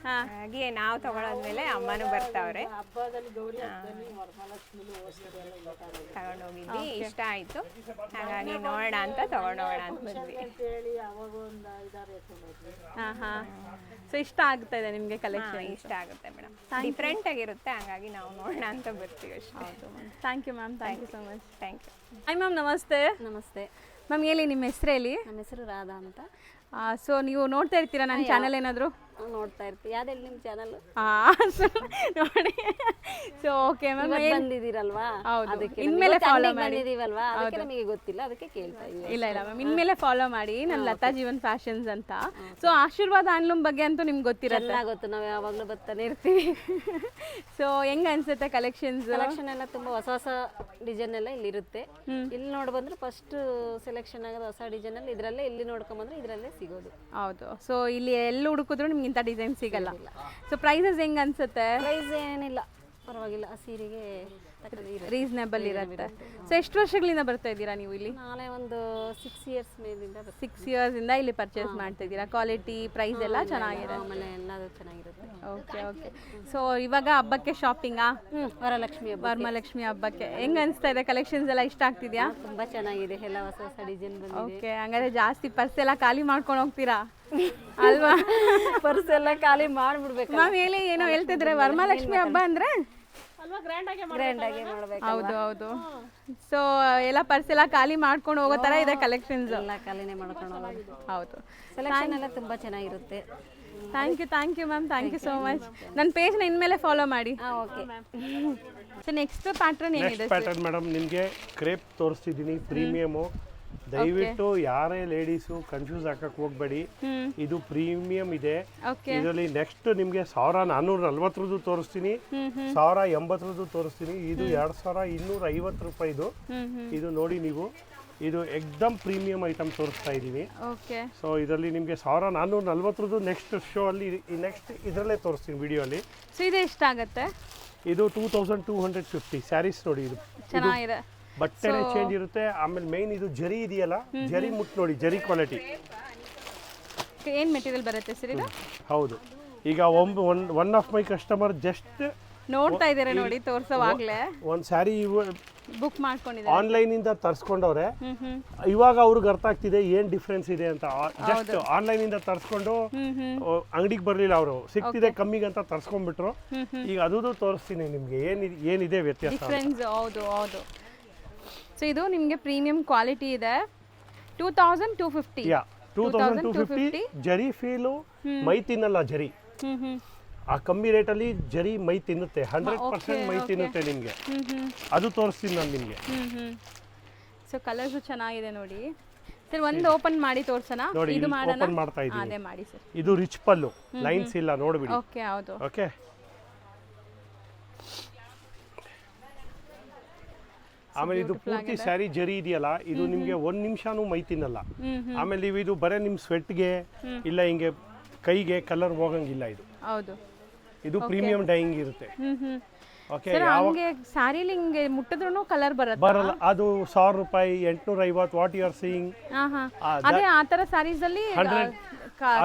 ಹಾಂ. ಹಾಗೆ ನಾವು ತಗೊಳೋದ್ಮೇಲೆ ಅಮ್ಮನೂ ಬರ್ತಾವ್ರೆ. ತಗೊಂಡೋಗಿದ್ವಿ, ಇಷ್ಟ ಆಯಿತು, ಹಾಗಾಗಿ ನೋಡೋಣ ಅಂತ ತಗೊಂಡೋಗೋಣ ಅಂತ ಬಂದ್ವಿ. ಹಾಂ ಹಾಂ. ಸೊ ಇಷ್ಟ ಆಗ್ತಾ ಇದೆ ನಿಮಗೆ ಕಲೆಕ್ಷನ್? ಇಷ್ಟ ಆಗುತ್ತೆ ಮೇಡಮ್, ಡಿಫ್ರೆಂಟ್ ಆಗಿರುತ್ತೆ, ಹಾಗಾಗಿ ನಾವು ನೋಡೋಣ ಅಂತ ಬರ್ತೀವಿ ಅಷ್ಟೇ. ಹೌದು ma'am. Thank you ma'am, thank you so much. Thank you. Hi ma'am, ನಮಸ್ತೆ. ನಮಸ್ತೆ ಮ್ಯಾಮ್, ಹೇಳಿ ನಿಮ್ಮ ಹೆಸರು ಹೇಳಿ. ನಮ್ಮ ಹೆಸರು ರಾಧಾ ಅಂತ. ಸೊ ನೀವು ನೋಡ್ತಾ ಇರ್ತೀರಾ ನನ್ನ ಚಾನಲ್ ಏನಾದರೂ? ನೋಡ್ತಾ ಇರ್ತೀವಿ. ಯಾವ್ದು ನಿಮ್ಮ ಚಾನಲ್? ನೋಡಿ. ಸೊ ಓಕೆ ಮ್ಯಾಮ್, ಬಂದಿದ್ದೀರಲ್ವಾ, ಹೌದು, ಅದಕ್ಕೆ ಇನ್ಮೇಲೆ ಫಾಲೋ ಮಾಡಿ. ಬಂದಿದ್ದೀವಲ್ವಾ, ಅದಕ್ಕೆ ನಮಗೆ ಗೊತ್ತಿಲ್ಲ, ಅದಕ್ಕೆ ಕೇಳ್ತಾ ಇದ್ದೀವಿ. ಇಲ್ಲ ಇಲ್ಲ ಮ್ಯಾಮ್, ಇನ್ಮೇಲೆ ಫಾಲೋ ಮಾಡಿ. ನಾನು ಲತಾ ಜೀವನ್ ಫ್ಯಾಷನ್ಸ್ ಅಂತ. ಸೊ ಆಶೀರ್ವಾದ ಹ್ಯಾಂಡ್ಲೂಮ್ ಬಗ್ಗೆ ಅಂತೂ ನಿಮ್ಗೆ ಗೊತ್ತಿರತ್ತೆ. ಗೊತ್ತು, ನಾವು ಯಾವಾಗಲೂ ಬರ್ತಾನೆ ಇರ್ತೀವಿ. ಸೊ ಹೆಂಗೆ ಅನ್ಸುತ್ತೆ ಕಲೆಕ್ಷನ್ಸ್? ಕಲೆಕ್ಷನ್ ಎಲ್ಲ ತುಂಬ ಹೊಸ ಹೊಸ ಡಿಸೈನ್ ಎಲ್ಲ ಇಲ್ಲಿ ಇರುತ್ತೆ. ಇಲ್ಲಿ ನೋಡಿ ಬಂದ್ರೆ ಫಸ್ಟ್ ಸೆಲೆಕ್ಷನ್ ಆಗೋದು ಹೊಸ ಡಿಸೈನ್ ಅಲ್ಲಿ ಇದರಲ್ಲೇ, ಇಲ್ಲಿ ನೋಡ್ಕೊಂಬಂದ್ರೆ ಇದರಲ್ಲೇ ಸಿಗೋದು. ಹೌದು. ಸೊ ಇಲ್ಲಿ ಎಲ್ಲಿ ಹುಡುಕಿದ್ರು ನಿಮ್ಗೆ ಇಂಥ ಡಿಸೈನ್ ಸಿಗಲ್ಲ. ಸೊ ಪ್ರೈಸಸ್ ಹೆಂಗೆ ಅನ್ಸುತ್ತೆ? ಪ್ರೈಸ್ ಏನಿಲ್ಲ, ಪರವಾಗಿಲ್ಲ. ಆ ಸೀರೆಗೆ ರೀಸನೇಬಲ್ ಇರುತ್ತೆ. ಸೊ ಎಷ್ಟು ವರ್ಷಗಳಿಂದ ಬರ್ತಾ ಇದ್ದೀರಾ ನೀವು ಇಲ್ಲಿ? ನಾಳೆ ಒಂದು 6 ಇಯರ್ಸ್ ಮೇಲಿಂದ 6 ಇಯರ್ಸಿಂದ ಇಲ್ಲಿ ಪರ್ಚೇಸ್ ಮಾಡ್ತಾ ಇದ್ದೀರಾ. ಕ್ವಾಲಿಟಿ ಪ್ರೈಸ್ ಎಲ್ಲ ಚೆನ್ನಾಗಿದೆ. ಆಮೇಲೆ ಎಲ್ಲದು ಚೆನ್ನಾಗಿರುತ್ತೆ. Okay okay. ಸೊ ಇವಾಗ ಹಬ್ಬಕ್ಕೆ ಶಾಪಿಂಗಾ? ವರಲಕ್ಷ್ಮಿ ಹಬ್ಬ, ವರಮಹಾಲಕ್ಷ್ಮಿ ಹಬ್ಬಕ್ಕೆ ಹೆಂಗ್ ಅನಿಸ್ತಾ ಇದೆ? ಕಲೆಕ್ಷನ್ಸ್ ಎಲ್ಲ ಇಷ್ಟ ಆಗ್ತಿದ್ಯಾ? ತುಂಬ ಚೆನ್ನಾಗಿದೆ, ಎಲ್ಲ ಹೊಸ ಹೊಸ ಡಿಸೈನ್ ಬಂದಿದೆ. ಓಕೆ, ಹಂಗಾದ್ರೆ ಜಾಸ್ತಿ ಪರ್ಸ್ ಎಲ್ಲ ಖಾಲಿ ಮಾಡ್ಕೊಂಡು ಹೋಗ್ತೀರಾ ಅಲ್ವಾ? ಪರ್ಸ್ ಎಲ್ಲ ಖಾಲಿ ಮಾಡಿಬಿಡ್ಬೇಕು. ಮ್ಯಾಮ್ ಹೇಳಿ, ಏನೋ ಹೇಳ್ತಿದ್ರೆ ವರಮಹಾಲಕ್ಷ್ಮಿ ಹಬ್ಬ ಅಂದ್ರೆ ಗ್ರ್ಯಾಂಡ್ ಆಗಿ ಮಾಡ್ಬೇಕು. ಹೌದು ಹೌದು. ಸೊ ಎಲ್ಲ ಪರ್ಸ್ ಎಲ್ಲ ಖಾಲಿ ಮಾಡ್ಕೊಂಡು ಹೋಗೋ ತರ ಇದೆ ಕಲೆಕ್ಷನ್ಸ್. ಎಲ್ಲ ಖಾಲಿನೇ ಮಾಡ್ಕೊಂಡು ಹೋಗೋದು. ಹೌದು. ಸೆಲೆಕ್ಷನ್ ಎಲ್ಲ ತುಂಬ ಚೆನ್ನಾಗಿರುತ್ತೆ. Thank you ma'am, thank you so much. ನನ್ನ ಪೇಜ್ನ ಇನ್ಮೇಲೆ ಫಾಲೋ ಮಾಡಿ. ಓಕೆ. ಸೊ ನೆಕ್ಸ್ಟ್ ಪ್ಯಾಟರ್ನ್ ಏನಿದೆ? ನೆಕ್ಸ್ಟ್ ಪ್ಯಾಟರ್ನ್ ಮೇಡಮ್ ನಿಮಗೆ ಕ್ರೇಪ್ ತೋರಿಸ್ತಿದ್ದೀನಿ, ಪ್ರೀಮಿಯಮು. ದಯವಿಟ್ಟು ಯಾರೇ ಲೇಡೀಸು ಕನ್ಫ್ಯೂಸ್ ಹಾಕಕ್ಕೆ ಹೋಗಬೇಡಿ. ಇದು ಪ್ರೀಮಿಯಂ ಇದೆ. ಇದರಲ್ಲಿ ನೆಕ್ಸ್ಟ್ ನಿಮಗೆ 1440 ತೋರಿಸ್ತೀನಿ, 1080 ತೋರಿಸ್ತೀನಿ. ಇದು 2250 ರೂಪಾಯಿದು. ಇದು ನೋಡಿ ನೀವು, ಇದು ಎಕ್ದಮ್ ಪ್ರೀಮಿಯಂ ಐಟಮ್ ತೋರಿಸ್ತಾ ಇದ್ದೀವಿ. ಓಕೆ. ಸೊ ಇದರಲ್ಲಿ ನಿಮಗೆ 1440 ನೆಕ್ಸ್ಟ್ ಶೋ ಅಲ್ಲಿ ನೆಕ್ಸ್ಟ್ ಇದರಲ್ಲೇ ತೋರಿಸ್ತೀನಿ ವಿಡಿಯೋ ಅಲ್ಲಿ. ಸೊ ಇದು ಎಷ್ಟಾಗುತ್ತೆ? ಇದು 2250 ಸ್ಯಾರೀಸ್ ನೋಡಿ. ಇದು ಚೆನ್ನಾಗಿದೆ, ಬಟ್ಟೆನೇ ಚೇಂಜ್ ಇರುತ್ತೆ. ಆಮೇಲೆ ಮೈನ್ ಇದು ಜರಿ ಇದೆಯಲ್ಲ, ಜರಿ ಮುಟ್ ನೋಡಿ, ಜರಿ ಕ್ವಾಲಿಟಿ. ಏನು ಮೆಟೀರಿಯಲ್ ಬರುತ್ತೆ ಸರ್ ಇದು? ಹೌದು. ಈಗ one of my customer just ನೋಡ್ತಾ ಇದ್ದಾರೆ ನೋಡಿ, ತೋರ್ಸೋವಾಗ್ಲೇ ಒಂದು ಸ್ಯಾರಿ ಬುಕ್ ಮಾಡ್ಕೊಂಡಿದ್ದಾರೆ, ಆನ್ಲೈನ್ ಇಂದ ತರಿಸ್ಕೊಂಡವ್ರೆ. ಇವಾಗ ಅವ್ರಿಗೆ ಅರ್ಥ ಆಗ್ತಿದೆ ಏನ್ ಡಿಫ್ರೆನ್ಸ್ ಇದೆ ಅಂತ. ಜಸ್ಟ್ ಆನ್ಲೈನ್ ಇಂದ ತರಿಸ್ಕೊಂಡು ಅಂಗಡಿಗೆ ಬರ್ಲಿಲ್ಲ, ಅವರು ಸಿಗ್ತಿದೆ ಕಮ್ಮಿಗೆ ಅಂತ ತರಿಸ್ಕೊಂಡ್ಬಿಟ್ರು. ಈಗ ಅದು ತೋರಿಸ್ತೀನಿ ನಿಮ್ಗೆ ಏನಿದೆ ವ್ಯತ್ಯಾಸ. ಡಿಫ್ರೆನ್ಸ್. ಹೌದು ಹೌದು. ಸೊ ಇದು ನಿಮಗೆ ಪ್ರೀಮಿಯಂ ಕ್ವಾಲಿಟಿ ಇದೆ. 2250. 2250 ಜರಿ ಫೀಲು ಮೈ ತಿನ್ನಲ್ಲ ಜರಿ. ಆ ಕಮ್ಮಿ ರೇಟಲ್ಲಿ ಜರಿ ಮೈ ತಿನ್ನುತ್ತೆ, 100% ಮೈ ತಿನ್ನುತ್ತೆ ನಿಮಗೆ. ಅದು ತೋರಿಸ್ತೀನಿ ನಾನು ನಿಮಗೆ. ಸೊ ಕಲರ್ಸು ಚೆನ್ನಾಗಿದೆ ನೋಡಿ ಸರ್. ಒಂದು ಓಪನ್ ಮಾಡಿ ತೋರ್ಸೋಣ? ನೋಡಿ, ಇದು ಮಾಡೋಣ. ಓಪನ್ ಮಾಡ್ತಾ ಇದ್ದೀನಿ. ಅದೇ ಮಾಡಿ ಸರ್. ಇದು ರಿಚ್ ಪಲ್ಲು, ಲೈನ್ಸ್ ಇಲ್ಲ, ನೋಡ್ಬಿಡಿ. ಓಕೆ, ಹೌದು. ಓಕೆ. ಆಮೇಲೆ ಇದು ಪೂರ್ತಿ ಸ್ಯಾರಿ ಜರಿ ಇದೆಯಲ್ಲ, ಇದು ನಿಮಗೆ 1 ನಿಮಿಷನೂ ಮೈ ತಿನ್ನಲ್ಲ. ಆಮೇಲೆ ನೀವು ಇದು ಬರೀ ನಿಮ್ಮ ಸ್ವೆಟ್ಗೆ ಇಲ್ಲ ಹಿಂಗೆ ಕೈಗೆ ಕಲರ್ ಹೋಗಂಗಿಲ್ಲ. ಇದು ಹೌದು, ಇದು ಪ್ರೀಮಿಯಂ ಡೈಯಿಂಗ್ ಇರುತ್ತೆ. ಓಕೆ. ಹಂಗೆ ಸ್ಯಾರಿಲಿ ಹಿಂಗೆ ಮುಟ್ಟಿದ್ರೂ ಕಲರ್ ಬರುತ್ತೆ? ಬರಲ್ಲ. ಅದು 1000 ರೂಪಾಯಿ, 850. ವಾಟ್ ಯು ಆರ್ ಸೀಯಿಂಗ್ ಅದೇ ಆ ತರ ಸ್ಯಾರೀಸ್ ಅಲ್ಲಿ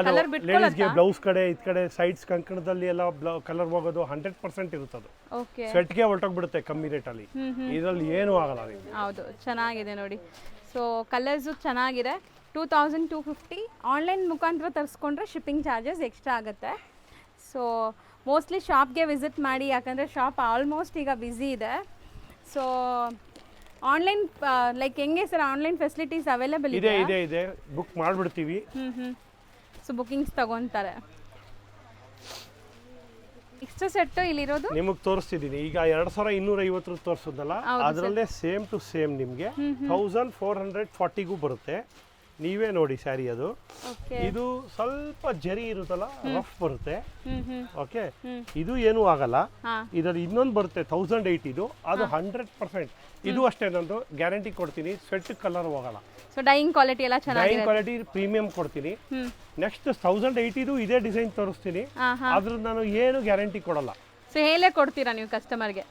ಕಲರ್ ಲೇಡೀಸ್ಗೆ ಬ್ಲೌಸ್ ಕಡೆ ಇದ್ ಕಡೆ ಸೈಡ್ಸ್ ಕಂಕಣದಲ್ಲಿ ಎಲ್ಲ ಕಲರ್ ಹೋಗೋದು 100% ಇರುತ್ತೆ. ಅದು ಓಕೆ. ಸ್ವೆಟ್ಗೆ ಹೊರಟೋಗ್ಬಿಡುತ್ತೆ ಕಮ್ಮಿ ರೇಟಲ್ಲಿ. ಇದರಲ್ಲಿ ಏನೂ ಆಗಲ್ಲ ನಿಮಗೆ. ಹೌದು, ಚೆನ್ನಾಗಿದೆ ನೋಡಿ. ಸೊ ಕಲರ್ಸು ಚೆನ್ನಾಗಿದೆ. 2250. ಆನ್ಲೈನ್ ಮುಖಾಂತರ ತರಿಸ್ಕೊಂಡ್ರೆ ಶಿಪ್ಪಿಂಗ್ ಚಾರ್ಜಸ್ ಎಕ್ಸ್ಟ್ರಾ ಆಗುತ್ತೆ. ಸೊ ಮೋಸ್ಟ್ಲಿ ಶಾಪ್ಗೆ ವಿಸಿಟ್ ಮಾಡಿ, ಯಾಕಂದರೆ ಶಾಪ್ ಆಲ್ಮೋಸ್ಟ್ ಈಗ ಬ್ಯುಸಿ ಇದೆ. ಸೊ ಆನ್ಲೈನ್ ಲೈಕ್ ಹೆಂಗೆ ಸರ್, ಆನ್ಲೈನ್ ಫೆಸಿಲಿಟೀಸ್ ಅವೈಲೇಬಲ್ ಇದೆ? ಇದೆ ಬುಕ್ ಮಾಡಿಬಿಡ್ತೀವಿ. ಸೊ ಬುಕಿಂಗ್ಸ್ ತಗೊತಾರೆ. ಇಷ್ಟು ಸೆಟ್ ಇಲ್ಲಿರೋದು ನಿಮಗೆ ತೋರಿಸ್ತಿದ್ದೀನಿ. ಈಗ 2250 ತೋರಿಸೋದಲ್ಲ, ಅದರಲ್ಲೇ ಸೇಮ್ ಟು ಸೇಮ್ ನಿಮಗೆ 1440ಗೂ ಬರುತ್ತೆ. ನೀವೇ ನೋಡಿ ಸ್ಯಾರಿ. ಅದು ಇದು ಸ್ವಲ್ಪ ಜರಿ ಇರುತ್ತಲ್ಲ, ರಫ್ ಬರುತ್ತೆ. ಓಕೆ. ಇದು ಏನೂ ಆಗಲ್ಲ. ಇದರಲ್ಲಿ ಇನ್ನೊಂದು ಬರುತ್ತೆ 1008. ಇದು ಅದು 100%. ಇದು ಅಷ್ಟೇ, ನಂದು ಗ್ಯಾರಂಟಿ ಕೊಡ್ತೀನಿ, ಸ್ವೆಟ್ ಕಲರ್ ಹೋಗಲ್ಲ. ಸೊ ಡೈಯಿಂಗ್ ಕ್ವಾಲಿಟಿ ಎಲ್ಲ ಚೆನ್ನಾಗಿದೆ. ಡೈಯಿಂಗ್ ಕ್ವಾಲಿಟಿ ಪ್ರೀಮಿಯಂ ಕೊಡ್ತೀನಿ. ನೆಕ್ಸ್ಟ್ 1008 ಇದೇ ಡಿಸೈನ್ ತೋರಿಸ್ತೀನಿ. ಆದ್ರೂ ನಾನು ಏನು ಗ್ಯಾರಂಟಿ ಕೊಡಲ್ಲ. ಸೊ ಹೇಳೇ ಕೊಡ್ತೀರಾ ನೀವು ಕಸ್ಟಮರ್ಗೆ?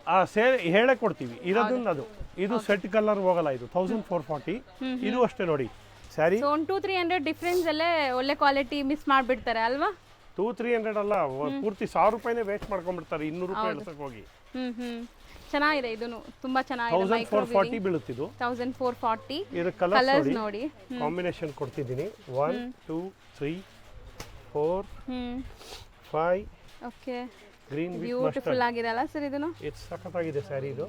ಹೇಳೇ ಕೊಡ್ತೀವಿ. ಇರೋದನ್ನ ಅದು ಇದು ಸ್ವೆಟ್ ಕಲರ್ ಹೋಗಲ್ಲ. ಇದು 1440. ಇದು ಅಷ್ಟೇ ನೋಡಿ ಸ್ಯಾರಿ. ಸೊ 200-300 ಡಿಫ್ರೆನ್ಸ್ ಅಲ್ಲೇ ಒಳ್ಳೆ ಕ್ವಾಲಿಟಿ ಮಿಸ್ ಮಾಡಿಬಿಡ್ತಾರೆ ಅಲ್ವಾ? 200-300 ಅಲ್ಲ, ಪೂರ್ತಿ 1000 ರೂಪಾಯಿನೇ ವೇಸ್ಟ್ ಮಾಡ್ಕೊಂಡ್ಬಿಡ್ತಾರೆ 200 ರೂಪಾಯಿ ಇಳಿಸಕ್ಕೆ ಹೋಗಿ. ಚೆನ್ನಾಗಿದೆ, ಇದನ್ನು ತುಂಬಾ ಚೆನ್ನಾಗಿದೆ. 1440 ಬೀಳುತ್ತಿದ್ದು. 1440. ಇದರ ಕಲರ್ಸ್ ನೋಡಿ, ಕಾಂಬಿನೇಷನ್ ಕೊಡ್ತಿದ್ದೀನಿ. 1 2 3 4 5. ಓಕೆ. ಗ್ರೀನ್ ಬ್ಯೂಟಿಫುಲ್ ಆಗಿದೆ ಅಲ್ಲ ಸರ್ ಇದನ್ನು? ಇದು ಸಖತ್ತಾಗಿದೆ ಸ್ಯಾರಿ ಇದು.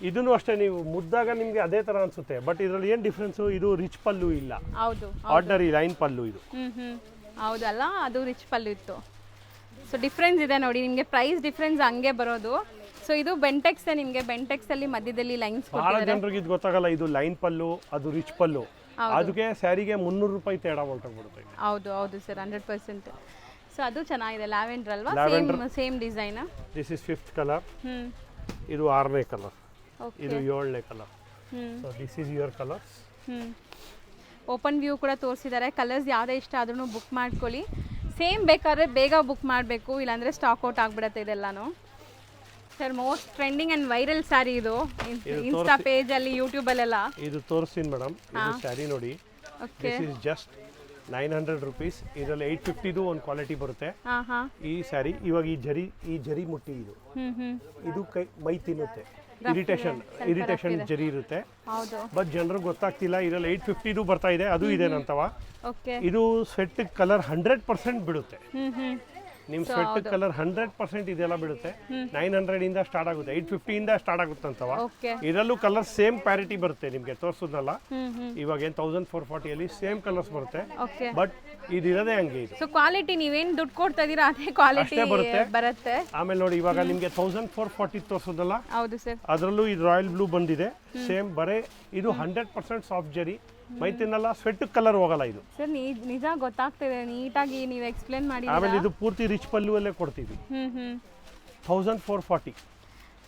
ಇದನ್ನು ಅಷ್ಟೇ, ನೀವು ಮುದ್ದಾಗ ನಿಮಗೆ ಅದೇ ತರ ಅನ್ಸುತ್ತೆ. ಬಟ್ ಇದರಲ್ಲಿ ಏನು ಡಿಫ್ರೆನ್ಸ್, ಇದು ರಿಚ್ ಪಲ್ಲು ಇಲ್ಲ. ಹೌದು, ಆರ್ಡಿನರಿ ಲೈನ್ ಪಲ್ಲು ಇದು. ಹೌದಲ್ಲ, ಅದು ರಿಚ್ ಪಲ್ಲು ಇತ್ತು. ಸೊ ಡಿಫ್ರೆನ್ಸ್ ಇದೆ ನೋಡಿ, ನಿಮಗೆ ಪ್ರೈಸ್ ಡಿಫ್ರೆನ್ಸ್ ಹಂಗೆ ಬರೋದು. ಸೊ ಇದು ಬೆಂಟೆಕ್ಸ್, ನಿಮಗೆ ಬೆಂಟೆಕ್ಸ್ ಅಲ್ಲಿ ಮಧ್ಯದಲ್ಲಿ ಲೈನ್ಸ್ ಬಹಳ ಜನರಿಗೆ ಇದು ಗೊತ್ತಾಗಲ್ಲ. ಇದು ಲೈನ್ ಪಲ್ಲು, ಅದು ರಿಚ್ ಪಲ್ಲು. ಅದಕ್ಕೆ ಸ್ಯಾರಿಗೆ 300 ರೂಪಾಯಿ ತೇಡ ಹೊರಟೋಗ್ಬಿಡುತ್ತೆ. ಹೌದು ಹೌದು ಸರ್, 100%. ಸೊ ಅದು ಚೆನ್ನಾಗಿದೆ. ಲ್ಯಾವೆಂಡರ್ ಅಲ್ವಾ? Same design. This is 5th colour. ಇದು 6ನೇ ಕಲರ್. ಇದು 7ನೇ colour. So this is your colours. Open view ಕೂಡ ತೋರಿಸಿದ್ದಾರೆ. ಕಲರ್ಸ್ ಯಾವುದೇ ಇಷ್ಟ ಆದ್ರೂ ಬುಕ್ ಮಾಡ್ಕೊಳ್ಳಿ. ಸೇಮ್ ಬೇಕಾದ್ರೆ ಬೇಗ ಬುಕ್ ಮಾಡಬೇಕು, ಇಲ್ಲಾಂದರೆ ಸ್ಟಾಕ್ ಔಟ್ ಆಗಿಬಿಡುತ್ತೆ ಇದೆಲ್ಲನೂ. So sir most trending and viral sari ಇದು ಇನ್ಸ್ಟಾ ಪೇಜ್ ಅಲ್ಲಿ ಯೂಟ್ಯೂಬ್ ಅಲ್ಲೆಲ್ಲ. ಇದು ತೋರಿಸ್ತೀನಿ ಮೇಡಮ್. ಇದು ಸ್ಯಾರಿ ನೋಡಿ, ದಿಸ್ ಇಸ್ ಜಸ್ಟ್ 900 rupees. ಇದರಲ್ಲಿ 850 ಒಂದು ಕ್ವಾಲಿಟಿ ಬರುತ್ತೆ ಈ ಸ್ಯಾರಿ. ಇವಾಗ ಈ ಜರಿ ಮುಟ್ಟಿ ಇದು ಕೈ ಮೈ ತಿನ್ನುತ್ತೆ, ಇರಿಟೇಷನ್ ಜರಿ ಇರುತ್ತೆ. ಬಟ್ ಜನರಿಗೆ ಗೊತ್ತಾಗ್ತಿಲ್ಲ. ಇದರಲ್ಲಿ 850 ಬರ್ತಾ ಇದೆ, ಅದು ಇದೆ ನಂತವ. ಇದು ಸ್ವೆಟ್ ಕಲರ್ 100% ಬಿಡುತ್ತೆ. ನಿಮ್ಮ ಸ್ವೆಟ್ ಕಲರ್ 100% ಇದೆಲ್ಲ ಬಿಡುತ್ತೆ. 900 ಇಂದ ಸ್ಟಾರ್ಟ್ ಆಗುತ್ತೆ, 850 ಇಂದ ಸ್ಟಾರ್ಟ್ ಆಗುತ್ತಂತವ. ಇದರಲ್ಲೂ ಕಲರ್ ಸೇಮ್ ಪ್ಯಾರಿಟಿ ಬರುತ್ತೆ ನಿಮ್ಗೆ ತೋರಿಸೋದಲ್ಲ. ಇವಾಗ ಏನು 1440 ಅಲ್ಲಿ ಸೇಮ್ ಕಲರ್ಸ್ ಬರುತ್ತೆ. ಬಟ್ ಇದಿರೋದೇ ಹಂಗೆ. ಇದು ಸೊ ಕ್ವಾಲಿಟಿ ನೀವೇನ್ ದುಡ್ಡು ಕೊಡ್ತಾ ಇದೀರಾ ಅದೇ ಕ್ವಾಲಿಟಿ ಬರುತ್ತೆ. ಆಮೇಲೆ ನೋಡಿ ಇವಾಗ ನಿಮ್ಗೆ 1440 ತೋರಿಸೋದಲ್ಲ. ಹೌದು ಸರ್. ಅದರಲ್ಲೂ ಇದು ರಾಯಲ್ ಬ್ಲೂ ಬಂದಿದೆ ಸೇಮ್. ಬರೇ ಇದು 100% ಸಾಫ್ಟ್ ಜರಿ, ಮೈ ತಿನ್ನಲ್ಲ, ಸ್ವೆಟ್ ಕಲರ್ ಹೋಗಲ್ಲ ಇದು. ಸರ್ ನಿಜ ಗೊತ್ತಾಗ್ತಿದೆ, ನೀಟಾಗಿ ನೀವು ಎಕ್ಸ್ಪ್ಲೇನ್ ಮಾಡಿ. ಆಮೇಲೆ ಇದು ಪೂರ್ತಿ ರಿಚ್ ಪಲ್ಲು ಅಲ್ಲೇ ಕೊಡ್ತೀವಿ. 1440.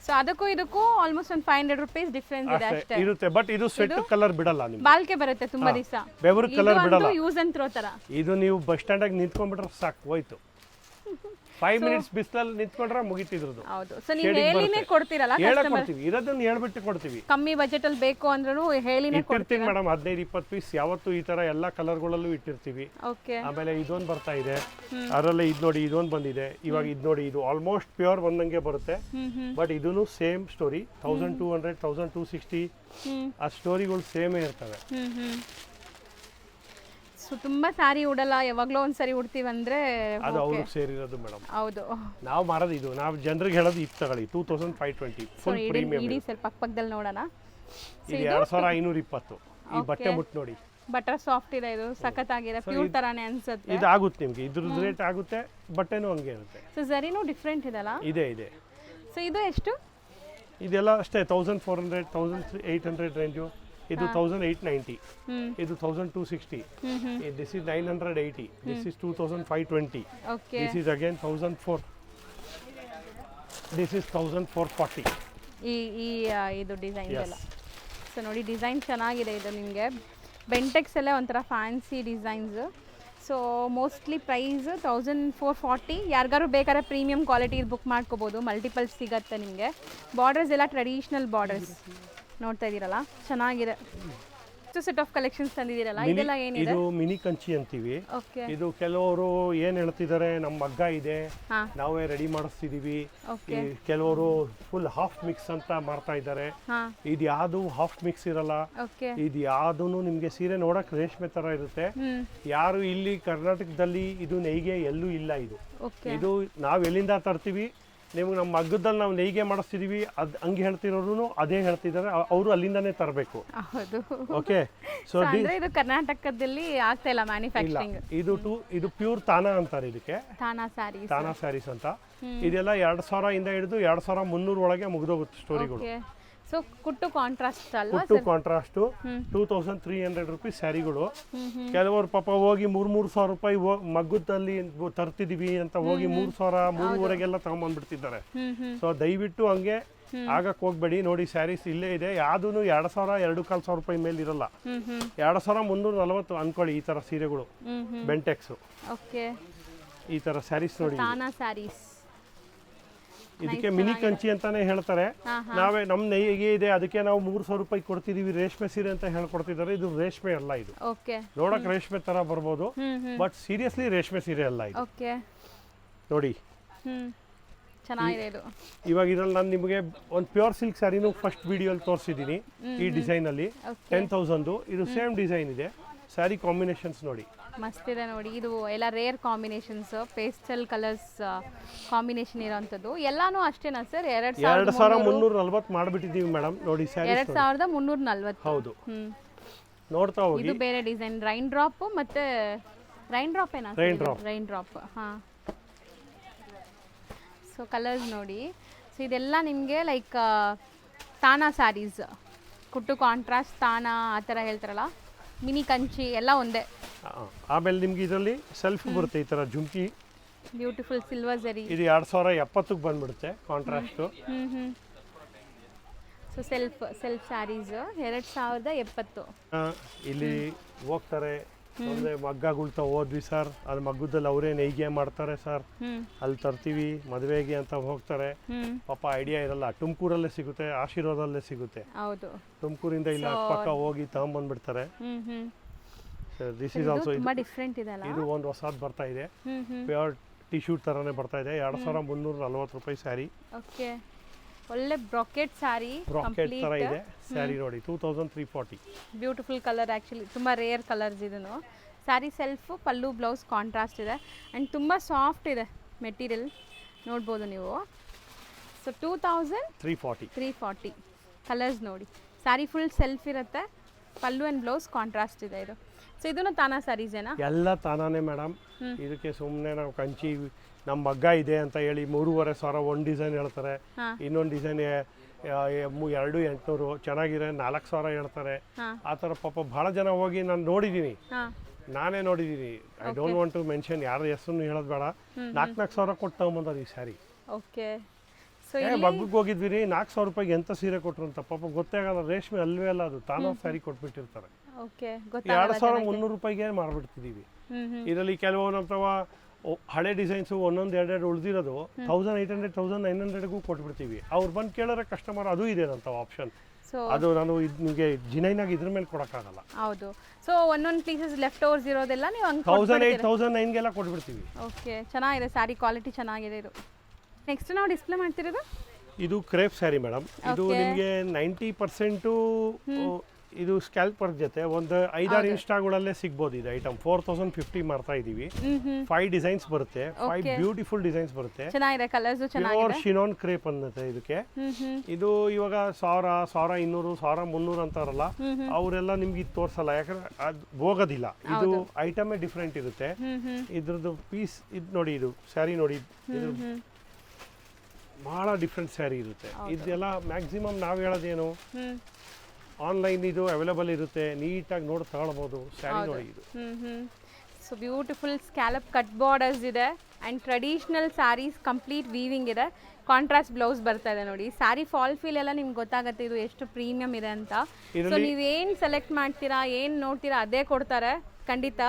ಸೊ ಅದಕ್ಕೂ ಇದಕ್ಕೂ ಆಲ್ಮೋಸ್ಟ್ ಒಂದು 500 rupees ಡಿಫರೆನ್ಸ್ ಇದೆ ಅಷ್ಟೇ ಇರುತ್ತೆ. ಬಟ್ ಇದು ಸ್ವೆಟ್ ಕಲರ್ ಬಿಡಲ್ಲ ನಿಮ್ಗೆ, ಬಾಲ್ಕೆ ಬರುತ್ತೆ ತುಂಬಾ ದಿವಸ. ಬೆವರು ಕಲರ್ ಬಿಡಲ್ಲ. ಯೂಸ್ ಅಂಡ್ ಥ್ರೋ ತರ. ಇದು ನೀವು ಬಸ್ ಸ್ಟ್ಯಾಂಡ್ ಆಗಿ ನಿಂತ್ಕೊಂಡ್ಬಿಟ್ರೆ ಸಾಕು, ಹೋಯ್ತು. 5 minutes ಬಿಸಿಲಲ್ಲಿ ನಿಂತ್ಕೊಂಡ್ರೆ ಮುಗಿತಿದ್ರದು. ಹೌದು. ಸೊ ನೀವು ಹೇಳಿನೇ ಕೊಡ್ತೀರಲ್ಲ ಹೇಳ್ಕೊಡ್ತೀವಿ, ಇರೋದನ್ನ ಹೇಳ್ಬಿಟ್ಟು ಕೊಡ್ತೀವಿ. ಕಮ್ಮಿ ಬಜೆಟ್ ಅಲ್ಲಿ ಬೇಕು ಅಂದ್ರೂ ಹೇಳಿನೇ ಕೊಡ್ತೀವಿ ಮೇಡಮ್. 15-20 ಪೀಸ್ ಯಾವತ್ತು ಈ ತರ ಎಲ್ಲ ಕಲರ್ಗಳಲ್ಲೂ ಇಟ್ಟಿರ್ತೀವಿ. ಓಕೆ. ಆಮೇಲೆ ಇದೊಂದು ಬರ್ತಾ ಇದೆ, ಅದರಲ್ಲೇ ಇದು ನೋಡಿ ಇದೊಂದು ಬಂದಿದೆ. ಇವಾಗ ಇದು ನೋಡಿ, ಇದು ಆಲ್ಮೋಸ್ಟ್ ಪ್ಯೂರ್ ಬಂದಂಗೆ ಬರುತ್ತೆ. ಬಟ್ ಇದೂ ಸೇಮ್ ಸ್ಟೋರಿ. 1200 1260 ಆ ಸ್ಟೋರಿಗಳು ಸೇಮೇ ಇರ್ತವೆ. ಸೊ ತುಂಬಾ ಸಾರಿ ಉಡಲ್ಲ, ಯಾವಾಗ್ಲೋ ಒಂದ್ಸರಿ ಉಡ್ತೀವಿ ಅಂದ್ರೆ ಅದು ಅವ್ರಿಗೆ ಸೇರಿರೋದು ಮೇಡಮ್. ಹೌದು. ನಾವು ಮಾರೋದು ಇದು, ನಾವು ಜನರಿಗೆ ಹೇಳೋದು ಇದು ತಗೊಳ್ಳಿ 2520 ಫುಲ್ ಪ್ರೀಮಿಯಂ. ಇಡಿ ಸರ್ ಪಕ್ಕದಲ್ಲಿ ನೋಡೋಣ. ಇದು 2520. ಈ ಬಟ್ಟೆ ಮುಟ್ಟು ನೋಡಿ, ಬಟರ್ ಸಾಫ್ಟ್ ಇದೆ, ಇದು ಸಖತ್ತಾಗಿದೆ, ಪ್ಯೂರ್ ತರಾನೇ ಅನ್ಸುತ್ತೆ. ಇದು ಆಗುತ್ತೆ ನಿಮಗೆ, ಇದ್ರದ್ದು ರೇಟ್ ಆಗುತ್ತೆ, ಬಟ್ಟೆನೂ ಹಂಗೆ ಇರುತ್ತೆ. ಸೊ ಜರಿನೂ ಡಿಫ್ರೆಂಟ್ ಇದೆಲ್ಲ. ಇದೆ. ಸೊ ಇದು ಎಷ್ಟು? ಇದೆಲ್ಲ ಅಷ್ಟೇ 1400 1800 ರೇಂಜು. ಇದು 1890, ಇದು 1260, this is 980, this is 2520, this is again 1004, this is 1440. ಇದು ಡಿಸೈನ್ ಎಲ್ಲ. ಸೊ ನೋಡಿ ಡಿಸೈನ್ ಚೆನ್ನಾಗಿದೆ. ಇದು ನಿಮಗೆ ಬೆಂಟೆಕ್ಸ್ ಎಲ್ಲ ಒಂಥರ fancy designs. So mostly price 1440. ಯಾರಿಗಾರು ಬೇಕಾದ್ರೆ ಪ್ರೀಮಿಯಂ ಕ್ವಾಲಿಟಿ ಬುಕ್ ಮಾಡ್ಕೋಬೋದು, ಮಲ್ಟಿಪಲ್ಸ್ ಸಿಗತ್ತೆ ನಿಮಗೆ. ಬಾರ್ಡರ್ಸ್ ಎಲ್ಲ ಟ್ರೆಡಿಷ್ನಲ್ ಬಾರ್ಡರ್ಸ್ ನೋಡ್ತಾ ಇದ್ದೀರಲ್ಲ, ಚೆನ್ನಾಗಿದೆ. ಸೆಟ್ ಆಫ್ ಕಲೆಕ್ಷನ್ಸ್ ತಂದಿದ್ದೀರಲ್ಲ, ಇದೆಲ್ಲ ಏನಿದೆ? ಇದು ಮಿನಿ ಕಂಚಿ ಅಂತೀವಿ. ಇದು ಕೆಲವರು ಏನ್ ಹೇಳ್ತಿದ್ದಾರೆ, ನಮ್ಮ ಮಗ್ಗ ಇದೆ, ನಾವೇ ರೆಡಿ ಮಾಡಿಸ್ತಿದೀವಿ. ಕೆಲವರು ಫುಲ್ ಹಾಫ್ ಮಿಕ್ಸ್ ಅಂತ ಮಾಡ್ತಾ ಇದ್ದಾರೆ. ಇದು ಯಾವುದು ಹಾಫ್ ಮಿಕ್ಸ್ ಇರಲ್ಲ. ಇದು ಯಾವ್ದು ನಿಮ್ಗೆ ಸೀರೆ ನೋಡಕ್ ರೇಷ್ಮೆ ತರ ಇರುತ್ತೆ. ಯಾರು ಇಲ್ಲಿ ಕರ್ನಾಟಕದಲ್ಲಿ ಇದು ನೇಯ್ಗೆ ಎಲ್ಲೂ ಇಲ್ಲ. ಇದು ನಾವ್ ಎಲ್ಲಿಂದ ತರ್ತೀವಿ, ನಿಮ್ಗೆ ನಮ್ಮ ಮಗ್ಗದಲ್ಲಿ ನಾವು ನೇಯ್ಗೆ ಮಾಡಿಸ್ತಿದೀವಿ, ಅದು ಹಂಗೆ ಹೇಳ್ತಿರೋರು ಅದೇ ಹೇಳ್ತಿದ್ದಾರೆ, ಅವರು ಅಲ್ಲಿಂದಾನೇ ತರಬೇಕು. ಓಕೆ. ಸೊ ಇದು ಕರ್ನಾಟಕದಲ್ಲಿ ಆಗ್ತಾ ಇಲ್ಲ ಮ್ಯಾನುಫ್ಯಾಕ್ಚರಿಂಗ್. ಇದು ಪ್ಯೂರ್ ತಾನಾ ಅಂತಾರೆ ಇದಕ್ಕೆ, ತಾನಾ ಸ್ಯಾರೀಸ್ ಅಂತ. ಇದೆಲ್ಲ 2000 ಇಂದ ಹಿಡಿದು 2300 ಒಳಗೆ ಮುಗಿದೋಗುತ್ತೆ ಸ್ಟೋರಿಗಳು. ಸೊ ಕುಟ್ಟು ಕಾಂಟ್ರಾಸ್ಟ್ ಅಲ್ವಾ? ಕುಟ್ಟು ಕಾಂಟ್ರಾಸ್ಟ್ 2300 ರೂಪೀಸ್ ಸ್ಯಾರಿಗಳು. ಕೆಲವರು ಪಾಪ ಹೋಗಿ 3,000 ರೂಪಾಯಿ ಮಗ್ಗದಲ್ಲಿ ತರ್ತಿದೀವಿ ಅಂತ ಹೋಗಿ 3,000 3,500 ತಗೊಂಡ್ಬಂದ್ಬಿಡ್ತಿದ್ದಾರೆ. ಸೊ ದಯವಿಟ್ಟು ಹಂಗೆ ಆಗಕ್ಕೆ ಹೋಗ್ಬೇಡಿ. ನೋಡಿ ಸ್ಯಾರೀಸ್ ಇಲ್ಲೇ ಇದೆ, ಯಾವ್ದು 2,000 2,500 ರೂಪಾಯಿ ಮೇಲೆ ಇರಲ್ಲ. 2340 ಅನ್ಕೊಳ್ಳಿ ಈ ತರ ಸೀರೆಗಳು, ಬೆಂಟೆಕ್ಸ್. ಈ ತರ ಸ್ಯಾರೀಸ್ ನೋಡಿ, ಇದಕ್ಕೆ ಮಿನಿ ಕಂಚಿ ಅಂತಾನೆ ಹೇಳ್ತಾರೆ. ನಾವೇ ನಮ್ಮ ನೇಯ್ಗೆ ಇದೆ, ಅದಕ್ಕೆ ನಾವು 3,000 ರೂಪಾಯಿ ಕೊಡ್ತಿದೀವಿ. ರೇಷ್ಮೆ ಸೀರೆ ಅಂತ ಹೇಳ್ಕೊಡ್ತಿದ್ದಾರೆ. ಇದು ರೇಷ್ಮೆ ಅಲ್ಲ, ಇದು ನೋಡಕ್ ರೇಷ್ಮೆ ತರ ಬರ್ಬೋದು, ಬಟ್ ಸೀರಿಯಸ್ಲಿ ರೇಷ್ಮೆ ಸೀರೆ ಅಲ್ಲ ಇದು. ನೋಡಿ ಚೆನ್ನಾಗಿದೆ ಇದು. ಇವಾಗ ಇದ್ರಲ್ಲಿ ನಾನು ನಿಮಗೆ ಒಂದು ಪ್ಯೂರ್ ಸಿಲ್ಕ್ ಸ್ಯಾರಿನೂ ಫಸ್ಟ್ ವಿಡಿಯೋಲಿ ತೋರಿಸಿದ್ದೀನಿ. ಈ ಡಿಸೈನ್ ಅಲ್ಲಿ 10,000. ಇದು ಸೇಮ್ ಡಿಸೈನ್ ಇದೆ. ಸ್ಯಾರಿ ಕಾಂಬಿನೇಷನ್ಸ್ ನೋಡಿ, ಮಸ್ತ್ ಇದೆ ನೋಡಿ. ಇದು ಎಲ್ಲ rare combinations, pastel colours combination ಇರೋಂಥದ್ದು. ಎಲ್ಲಾನು ಅಷ್ಟೇನಾ ಸರ್? 2,340 ಮಾಡಿಬಿಟ್ಟಿದ್ದೀವಿ ಮೇಡಮ್. ನೋಡಿ ಸ್ಯಾರಿ 2,340. ಹೌದು, ನೋಡ್ತಾ ಹೋಗಿ. ಇದು ಬೇರೆ ಡಿಸೈನ್, ರೈನ್ ಡ್ರಾಪ್ ಮತ್ತೆ ರೈನ್ ಡ್ರಾಪ್ ಏನಾ? Rain drop. ಹಾಂ. ಸೊ ಕಲರ್ಸ್ ನೋಡಿ. ಸೊ ಇದೆಲ್ಲ ನಿಮಗೆ ಲೈಕ್ ತಾನಾ ಸ್ಯಾರೀಸ್, ಕುಟ್ಟು ಕಾಂಟ್ರಾಸ್ಟ್ ತಾನಾ ಆ ಥರ ಹೇಳ್ತಾರಲ್ಲ, ಮಿನಿ ಕಂಚಿ ಎಲ್ಲ ಒಂದೇ. ಆಮೇಲೆ ನಿಮ್ಗೆ ಇದರಲ್ಲಿ ಸೆಲ್ಫ್ ಬರುತ್ತೆ, ಈ ತರ ಜುಮ್ಕಿ, ಬ್ಯೂಟಿಫುಲ್ ಸಿಲ್ವರ್ ಜರಿ. ಇದು 2070 ಬಂದ್ಬಿಡುತ್ತೆ ಕಾಂಟ್ರಾಸ್ಟ್. So self saris 2070. ಇಲ್ಲಿ ಹೋಗ್ತಾರೆ ಅಂದರೆ ಮಗ್ಗಗಳ್ತಾ ಹೋದ್ವಿ ಸರ್, ಅಲ್ಲಿ ಮಗ್ಗದಲ್ಲಿ ಅವರೇ ನೇಯ್ಗೆ ಮಾಡ್ತಾರೆ ಸರ್, ಅಲ್ಲಿ ತರ್ತೀವಿ ಮದುವೆಗೆ ಅಂತ ಹೋಗ್ತಾರೆ. ಪಾಪ ಐಡಿಯಾ ಇರಲ್ಲ, ತುಮಕೂರಲ್ಲೇ ಸಿಗುತ್ತೆ, ಆಶೀರ್ವಾದಲ್ಲೇ ಸಿಗುತ್ತೆ. ಹೌದು. ತುಮಕೂರಿಂದ ಇಲ್ಲ ಪಕ್ಕ ಹೋಗಿ ತಗೊಂಬಂದ್ಬಿಡ್ತಾರೆ. ದಿಸ್ ಈಸ್ ಆಲ್ಸೋ ತುಂಬಾ ಡಿಫ್ರೆಂಟ್ ಇದೆ ಅಲ್ಲ. ಇದು ಒಂದು ಹೊಸದು ಬರ್ತಾ ಇದೆ, ಪ್ಯೂರ್ ಟಿಶ್ಯೂ ಥರನೇ ಬರ್ತಾ ಇದೆ. 2340 ರೂಪಾಯಿ ಸ್ಯಾರಿ. ಓಕೆ, ಒಳ್ಳೆ ಬ್ರಾಕೆಟ್ ಸ್ಯಾರಿ, ಬ್ರಾಕೆಟ್ ಥರ ಇದೆ ಸ್ಯಾರಿ ನೋಡಿ. 2340. ಬ್ಯೂಟಿಫುಲ್ ಕಲರ್, ಆ್ಯಕ್ಚುಲಿ ತುಂಬ ರೇರ್ ಕಲರ್ಸ್ ಇದನ್ನು. ಸ್ಯಾರಿ ಸೆಲ್ಫು, ಪಲ್ಲು, ಬ್ಲೌಸ್ ಕಾಂಟ್ರಾಸ್ಟ್ ಇದೆ ಆ್ಯಂಡ್ ತುಂಬ ಸಾಫ್ಟ್ ಇದೆ ಮೆಟೀರಿಯಲ್, ನೋಡ್ಬೋದು ನೀವು. ಸೊ 2340 ಕಲರ್ಸ್ ನೋಡಿ. ಸ್ಯಾರಿ ಫುಲ್ ಸೆಲ್ಫ್ ಇರುತ್ತೆ, ಪಲ್ಲು ಆ್ಯಂಡ್ ಬ್ಲೌಸ್ ಕಾಂಟ್ರಾಸ್ಟ್ ಇದೆ ಇದು. ಸೊ ಇದನ್ನು ತಾನಾ ಸ್ಯಾರೀಸೇನಾ? ಎಲ್ಲ ತಾನಾನೇ ಮೇಡಮ್. ಇದಕ್ಕೆ ಸುಮ್ಮನೆ ನಾವು ಕಂಚಿ ನಮ್ಮ ಮಗ್ಗ ಇದೆ ಅಂತ ಹೇಳಿ 3500 ಒಂದು ಡಿಸೈನ್ ಹೇಳ್ತಾರೆ, ಇನ್ನೊಂದು ಡಿಸೈನ್ 2800, ಚೆನ್ನಾಗಿರೋ 4000 ಹೇಳ್ತಾರೆ. ಆ ಥರ ಪಾಪ ಭಾಳ ಜನ ಹೋಗಿ ನಾನು ನೋಡಿದ್ದೀನಿ, ನಾನೇ ನೋಡಿದ್ದೀನಿ. I don't want to mention ಯಾರ ಹೆಸರು ಹೇಳೋದು ಬೇಡ. 4,000 ಕೊಟ್ಟು ತಗೊಂಬಂದದ್ದು ಈ ಸ್ಯಾರಿ. ಓಕೆ, ಮಗ್ಗಕ್ಕೆ ಹೋಗಿದ್ವಿ ರೀ, 4,000 ರೂಪಾಯಿಗೆ ಎಂತ ಸೀರೆ ಕೊಟ್ಟರು ಅಂತ ಪಾಪ ಗೊತ್ತೇ ಆಗಲ್ಲ. ರೇಷ್ಮೆ ಅಲ್ವೇ ಅಲ್ಲ, ಅದು ತಾನೋ ಸ್ಯಾರಿ ಕೊಟ್ಬಿಟ್ಟಿರ್ತಾರೆ. 2,300 ರೂಪಾಯಿಗೆ ಮಾರ್ಬಿಡ್ತಿದ್ದೀವಿ. ಇದರಲ್ಲಿ ಕೆಲವೊಂದು ಹಳೆ ಡಿಸೈನ್ಸು ಒಂದೊಂದು 2 ಉಳಿದಿರೋದು 1800 1900ಗೂ ಕೊಟ್ಬಿಡ್ತೀವಿ. ಅವ್ರು ಬಂದು ಕೇಳೋರೆ ಕಸ್ಟಮರ್, ಅದು ಇದೆ ಅಂತ ಆಪ್ಷನ್. ಅದು ನಾನು ನಿಮಗೆ ಜಿನೈನಾಗಿ ಇದ್ರ ಮೇಲೆ ಕೊಡೋಕ್ಕಾಗಲ್ಲ. ಹೌದು. ಸೊ ಒಂದೊಂದು ಪೀಸಸ್ ಲೆಫ್ಟ್ ಓವರ್ಸ್ ಇರೋದೆಲ್ಲ ನೀವು 1800 1900ಗೆಲ್ಲ ಕೊಟ್ಬಿಡ್ತೀವಿ. ಓಕೆ, ಚೆನ್ನಾಗಿದೆ ಸ್ಯಾರಿ ಕ್ವಾಲಿಟಿ, ಚೆನ್ನಾಗಿದೆ ಇದು. ನೆಕ್ಸ್ಟ್ ನಾವು ಡಿಸ್ಪ್ಲೇ ಮಾಡ್ತಿರೋದು ಇದು ಕ್ರೇಪ್ ಸ್ಯಾರಿ ಮೇಡಮ್. ಇದು ನಿಮಗೆ 90% ಇದು ಸ್ಕ್ಯಾಲ್ಪರ್ ಜೊತೆ ಒಂದು 5-6 ಇನ್ಸ್ಟಾಗಳಲ್ಲೇ ಸಿಗ್ಬೋದು. ಇದು ಐಟಮ್ 4050 ಮಾಡ್ತಾ ಇದೀವಿ. 5 ಡಿಸೈನ್ಸ್ ಬರುತ್ತೆ, 5 ಬ್ಯೂಟಿಫುಲ್ ಡಿಸೈನ್ಸ್ ಬರುತ್ತೆ. ಚೆನ್ನಾಗಿದೆ, ಕಲರ್ಸ್ ಚೆನ್ನಾಗಿದೆ. ಪ್ಯೂರ್ ಶಿನಾನ್ ಕ್ರೇಪ್ ಅನ್ನತ್ತೆ ಇದಕ್ಕೆ. ಇದು ಇವಾಗ 1000 1200 1300 ಅಂತಾರಲ್ಲ, ಅವರೆಲ್ಲ ನಿಮ್ಗೆ ಇದು ತೋರ್ಸಲ್ಲ, ಯಾಕಂದ್ರೆ ಅದು ಹೋಗೋದಿಲ್ಲ. ಇದು ಐಟಮೇ ಡಿಫ್ರೆಂಟ್ ಇರುತ್ತೆ. ಇದ್ರದ್ದು ಪೀಸ್ ಇದು ನೋಡಿ, ಇದು ಸ್ಯಾರಿ ನೋಡಿ, ಇದು ಬಹಳ ಡಿಫ್ರೆಂಟ್ ಸ್ಯಾರಿ ಇರುತ್ತೆ. ಇದೆಲ್ಲ ಮ್ಯಾಕ್ಸಿಮಮ್ ನಾವು ಹೇಳೋದೇನು, ಆನ್ಲೈನ್ ಇದು ಅವೈಲೇಬಲ್ ಇರುತ್ತೆ, ನೀಟಾಗಿ ನೋಡಿ ತಗೊಳ್ಬೋದು. ಸ್ಯಾರಿ ನೋಡಿ ಇದು. So beautiful scallop cut borders ಇದೆ and traditional sarees, complete weaving ಇದೆ, ಕಾಂಟ್ರಾಸ್ಟ್ ಬ್ಲೌಸ್ ಬರ್ತಾ ಇದೆ ನೋಡಿ. ಸ್ಯಾರಿ ಫಾಲ್ ಫೀಲ್ ಎಲ್ಲ ನಿಮ್ಗೆ ಗೊತ್ತಾಗುತ್ತೆ ಇದು ಎಷ್ಟು ಪ್ರೀಮಿಯಂ ಇದೆ ಅಂತ. ಸೊ ನೀವೇನು ಸೆಲೆಕ್ಟ್ ಮಾಡ್ತೀರಾ, ಏನು ನೋಡ್ತೀರಾ ಅದೇ ಕೊಡ್ತಾರೆ ಖಂಡಿತ.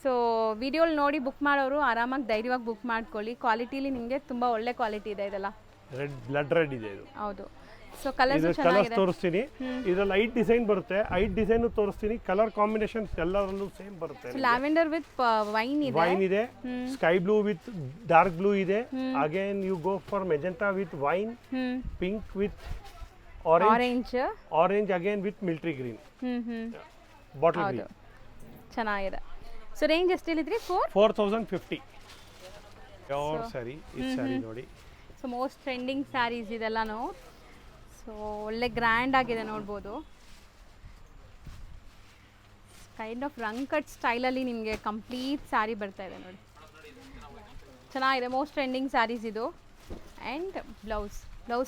ಸೊ ವಿಡಿಯೋಲಿ ನೋಡಿ ಬುಕ್ ಮಾಡೋರು ಆರಾಮಾಗಿ ಧೈರ್ಯವಾಗಿ ಬುಕ್ ಮಾಡ್ಕೊಳ್ಳಿ. ಕ್ವಾಲಿಟಿಲಿ ನಿಮಗೆ ತುಂಬ ಒಳ್ಳೆ ಕ್ವಾಲಿಟಿ ಇದೆ ಇದೆಲ್ಲ. ರೆಡ್, ಬ್ಲಡ್ ರೆಡ್ ಇದೆ ಇದು. ಹೌದು. ಸೊ ಕಲರ್ಸ್ ಚೆನ್ನಾಗಿದೆ, ತೋರಿಸ್ತೀನಿ. ಇದರಲ್ಲಿ 5 ಡಿಸೈನ್ ಬರುತ್ತೆ, 5 ಡಿಸೈನ್ ತೋರಿಸ್ತೀನಿ. ಕಲರ್ ಕಾಂಬಿನೇಷನ್ ಎಲ್ಲರಲ್ಲೂ ಸೇಮ್ ಬರುತ್ತೆ. ಲ್ಯಾವೆಂಡರ್ ವಿತ್ ವೈನ್ ಇದೆ, sky blue with dark blue ಇದೆ. Again you go for magenta with wine, pink with orange again with military green, bottle green. ಚೆನ್ನಾಗಿದೆ. ಸೊ ರೇಂಜ್ ಎಷ್ಟು ಹೇಳಿದ್ರಿ? 4050 pure sari. ಈ ಸ್ಯಾರಿ ನೋಡಿ. ಸೊ ಮೋಸ್ಟ್ ಟ್ರೆಂಡಿಂಗ್ ಸ್ಯಾರೀಸ್ ಇದೆಲ್ಲನೂ. So ಒಳ್ಳೆ grand ಆಗಿದೆ ನೋಡ್ಬೋದು. ಕೈಂಡ್ ಆಫ್ ರಂಗ್ ಕಟ್ ಸ್ಟೈಲಲ್ಲಿ ನಿಮಗೆ ಕಂಪ್ಲೀಟ್ ಸ್ಯಾರಿ ಬರ್ತಾ ಇದೆ ನೋಡಿ, ಚೆನ್ನಾಗಿದೆ. ಮೋಸ್ಟ್ ಟ್ರೆಂಡಿಂಗ್ ಸ್ಯಾರೀಸ್ ಇದು. And blouse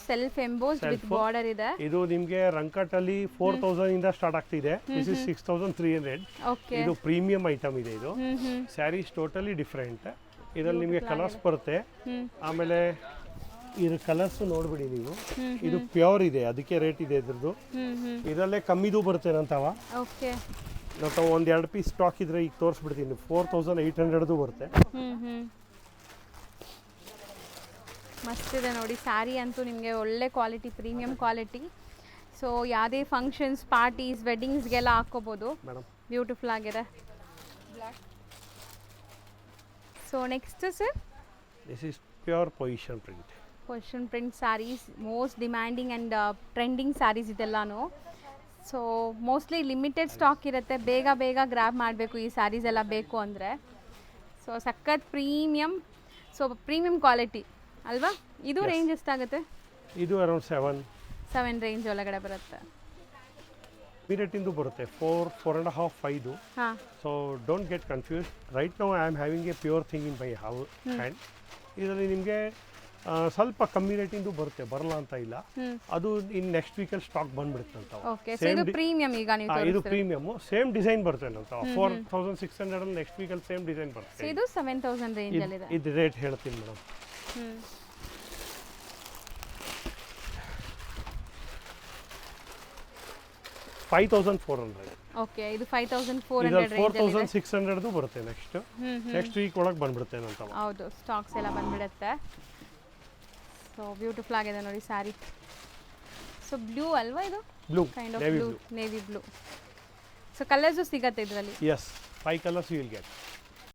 self embossed with border ಇದೆ. ಇದು ನಿಮಗೆ ರಂಕಟ್ ಅಲ್ಲಿ 4000 ಇಂದ ಸ್ಟಾರ್ಟ್ ಆಗ್ತಿದೆ. This is 6300. ಓಕೆ, ಇದು ಪ್ರೀಮಿಯಂ ಐಟಮ್ ಇದೆ. ಇದು ಸ್ಯಾರೀಸ್ ಟೋಟಲಿ ಡಿಫ್ರೆಂಟ್. ಇದರಲ್ಲಿ ನಿಮಗೆ ಕಲರ್ಸ್ ಬರುತ್ತೆ. ಆಮೇಲೆ ಇದ್ರ ಕಲರ್ಸ್ ನೋಡ್ಬಿಡಿ ನೀವು, ಇದು ಪ್ಯೂರ್ ಇದೆ, ಅದಕ್ಕೆ ರೇಟ್ ಇದೆ ಇದ್ರದ್ದು. ಇದರಲ್ಲೇ ಕಮ್ಮಿದು ಬರುತ್ತೆ ನಂತವ. ಓಕೆ, ನಾವು ಒಂದು 2 ಪೀಸ್ ಸ್ಟಾಕ್ ಇದ್ರೆ ಈಗ ತೋರಿಸ್ಬಿಡ್ತೀನಿ. 4800 ಬರುತ್ತೆ. ಮಸ್ತ್ ಇದೆ ನೋಡಿ ಸ್ಯಾರಿ ಅಂತೂ, ನಿಮಗೆ ಒಳ್ಳೆ ಕ್ವಾಲಿಟಿ, ಪ್ರೀಮಿಯಂ ಕ್ವಾಲಿಟಿ. ಸೊ ಯಾವುದೇ ಫಂಕ್ಷನ್ಸ್, ಪಾರ್ಟೀಸ್, ವೆಡ್ಡಿಂಗ್ಸ್ಗೆಲ್ಲ ಹಾಕ್ಕೋಬೋದು. ಬ್ಯೂಟಿಫುಲ್ ಆಗಿದೆ. So next sir, this is pure position print saris, most demanding and trending saris ಇದೆಲ್ಲನೂ. ಸೊ ಮೋಸ್ಟ್ಲಿ ಲಿಮಿಟೆಡ್ ಸ್ಟಾಕ್ ಇರುತ್ತೆ, ಬೇಗ ಗ್ರ್ಯಾಬ್ ಮಾಡಬೇಕು ಈ ಸ್ಯಾರೀಸ್ ಎಲ್ಲ ಬೇಕು ಅಂದರೆ. ಸೊ ಸಖತ್ ಪ್ರೀಮಿಯಂ, ಸೊ ಪ್ರೀಮಿಯಂ ಕ್ವಾಲಿಟಿ ಅಲ್ವಾ? ಇದು ರೇಂಜ್ ಎಷ್ಟಾಗುತ್ತೆ? ಇದು ಅರೌಂಡ್ 7 ರೇಂಜ್ ಒಳಗಡೆ ಬರುತ್ತೆ. ರೇಟಿಂದು ಬರುತ್ತೆ 4.5 5. So don't get confuse. Right now I am having A pure thing in my hand. ಇದರಲ್ಲಿ ನಿಮಗೆ ಸ್ವಲ್ಪ ಕಮ್ಮಿ ರೇಟಿಂದು ಬರುತ್ತೆ, ಬರಲ್ಲ ಅಂತ ಇಲ್ಲ. ಅದು ಇನ್ ನೆಕ್ಸ್ಟ್ ವೀಕಲ್ಲಿ ಸ್ಟಾಕ್ ಬಂದ್ಬಿಡುತ್ತೆ ಅಂತ. ಇದು ಪ್ರೀಮಿಯಂ, ಈಗ ನೀವು ಇದು ಪ್ರೀಮಿಯಮ್, ಸೇಮ್ ಡಿಸೈನ್ ಬರುತ್ತೆ ಅಂತ. 4600 ಅಲ್ಲಿ ನೆಕ್ಸ್ಟ್ ವೀಕಲ್ಲಿ ಸೇಮ್ ಡಿಸೈನ್ ಬರುತ್ತೆ. ಇದು 7000 ರೇಂಜ್ ಅಲ್ಲಿ ಇದೆ. ಇದು ರೇಟ್ ಹೇಳ್ತೀನಿ ಮೇಡಮ್. 5400. ಓಕೆ ಇದು 5400 ಇದ್ರಲ್ಲಿ ರೇಂಜ್ ಅಲ್ಲಿ 4600 ಬರುತ್ತೆ ನೆಕ್ಸ್ಟ್ ವೀಕ್ ಒಳಗೆ ಬಂದ್ಬಿಡುತ್ತೆ ಅಂತ. ಹೌದು ಸ್ಟಾಕ್ಸ್ ಎಲ್ಲ ಬಂದ್ಬಿಡುತ್ತೆ. ಸೊ ಬ್ಯೂಟಿಫುಲ್ ಆಗಿದೆ ನೋಡಿ ಸ್ಯಾರಿ. ಸೊ ಬ್ಲೂ ಅಲ್ವಾ ಇದು? Blue kind of navy blue, blue. Navy blue. So colours ಸಿಗತ್ತೆ ಇದರಲ್ಲಿ. Yes 5 colours you will get.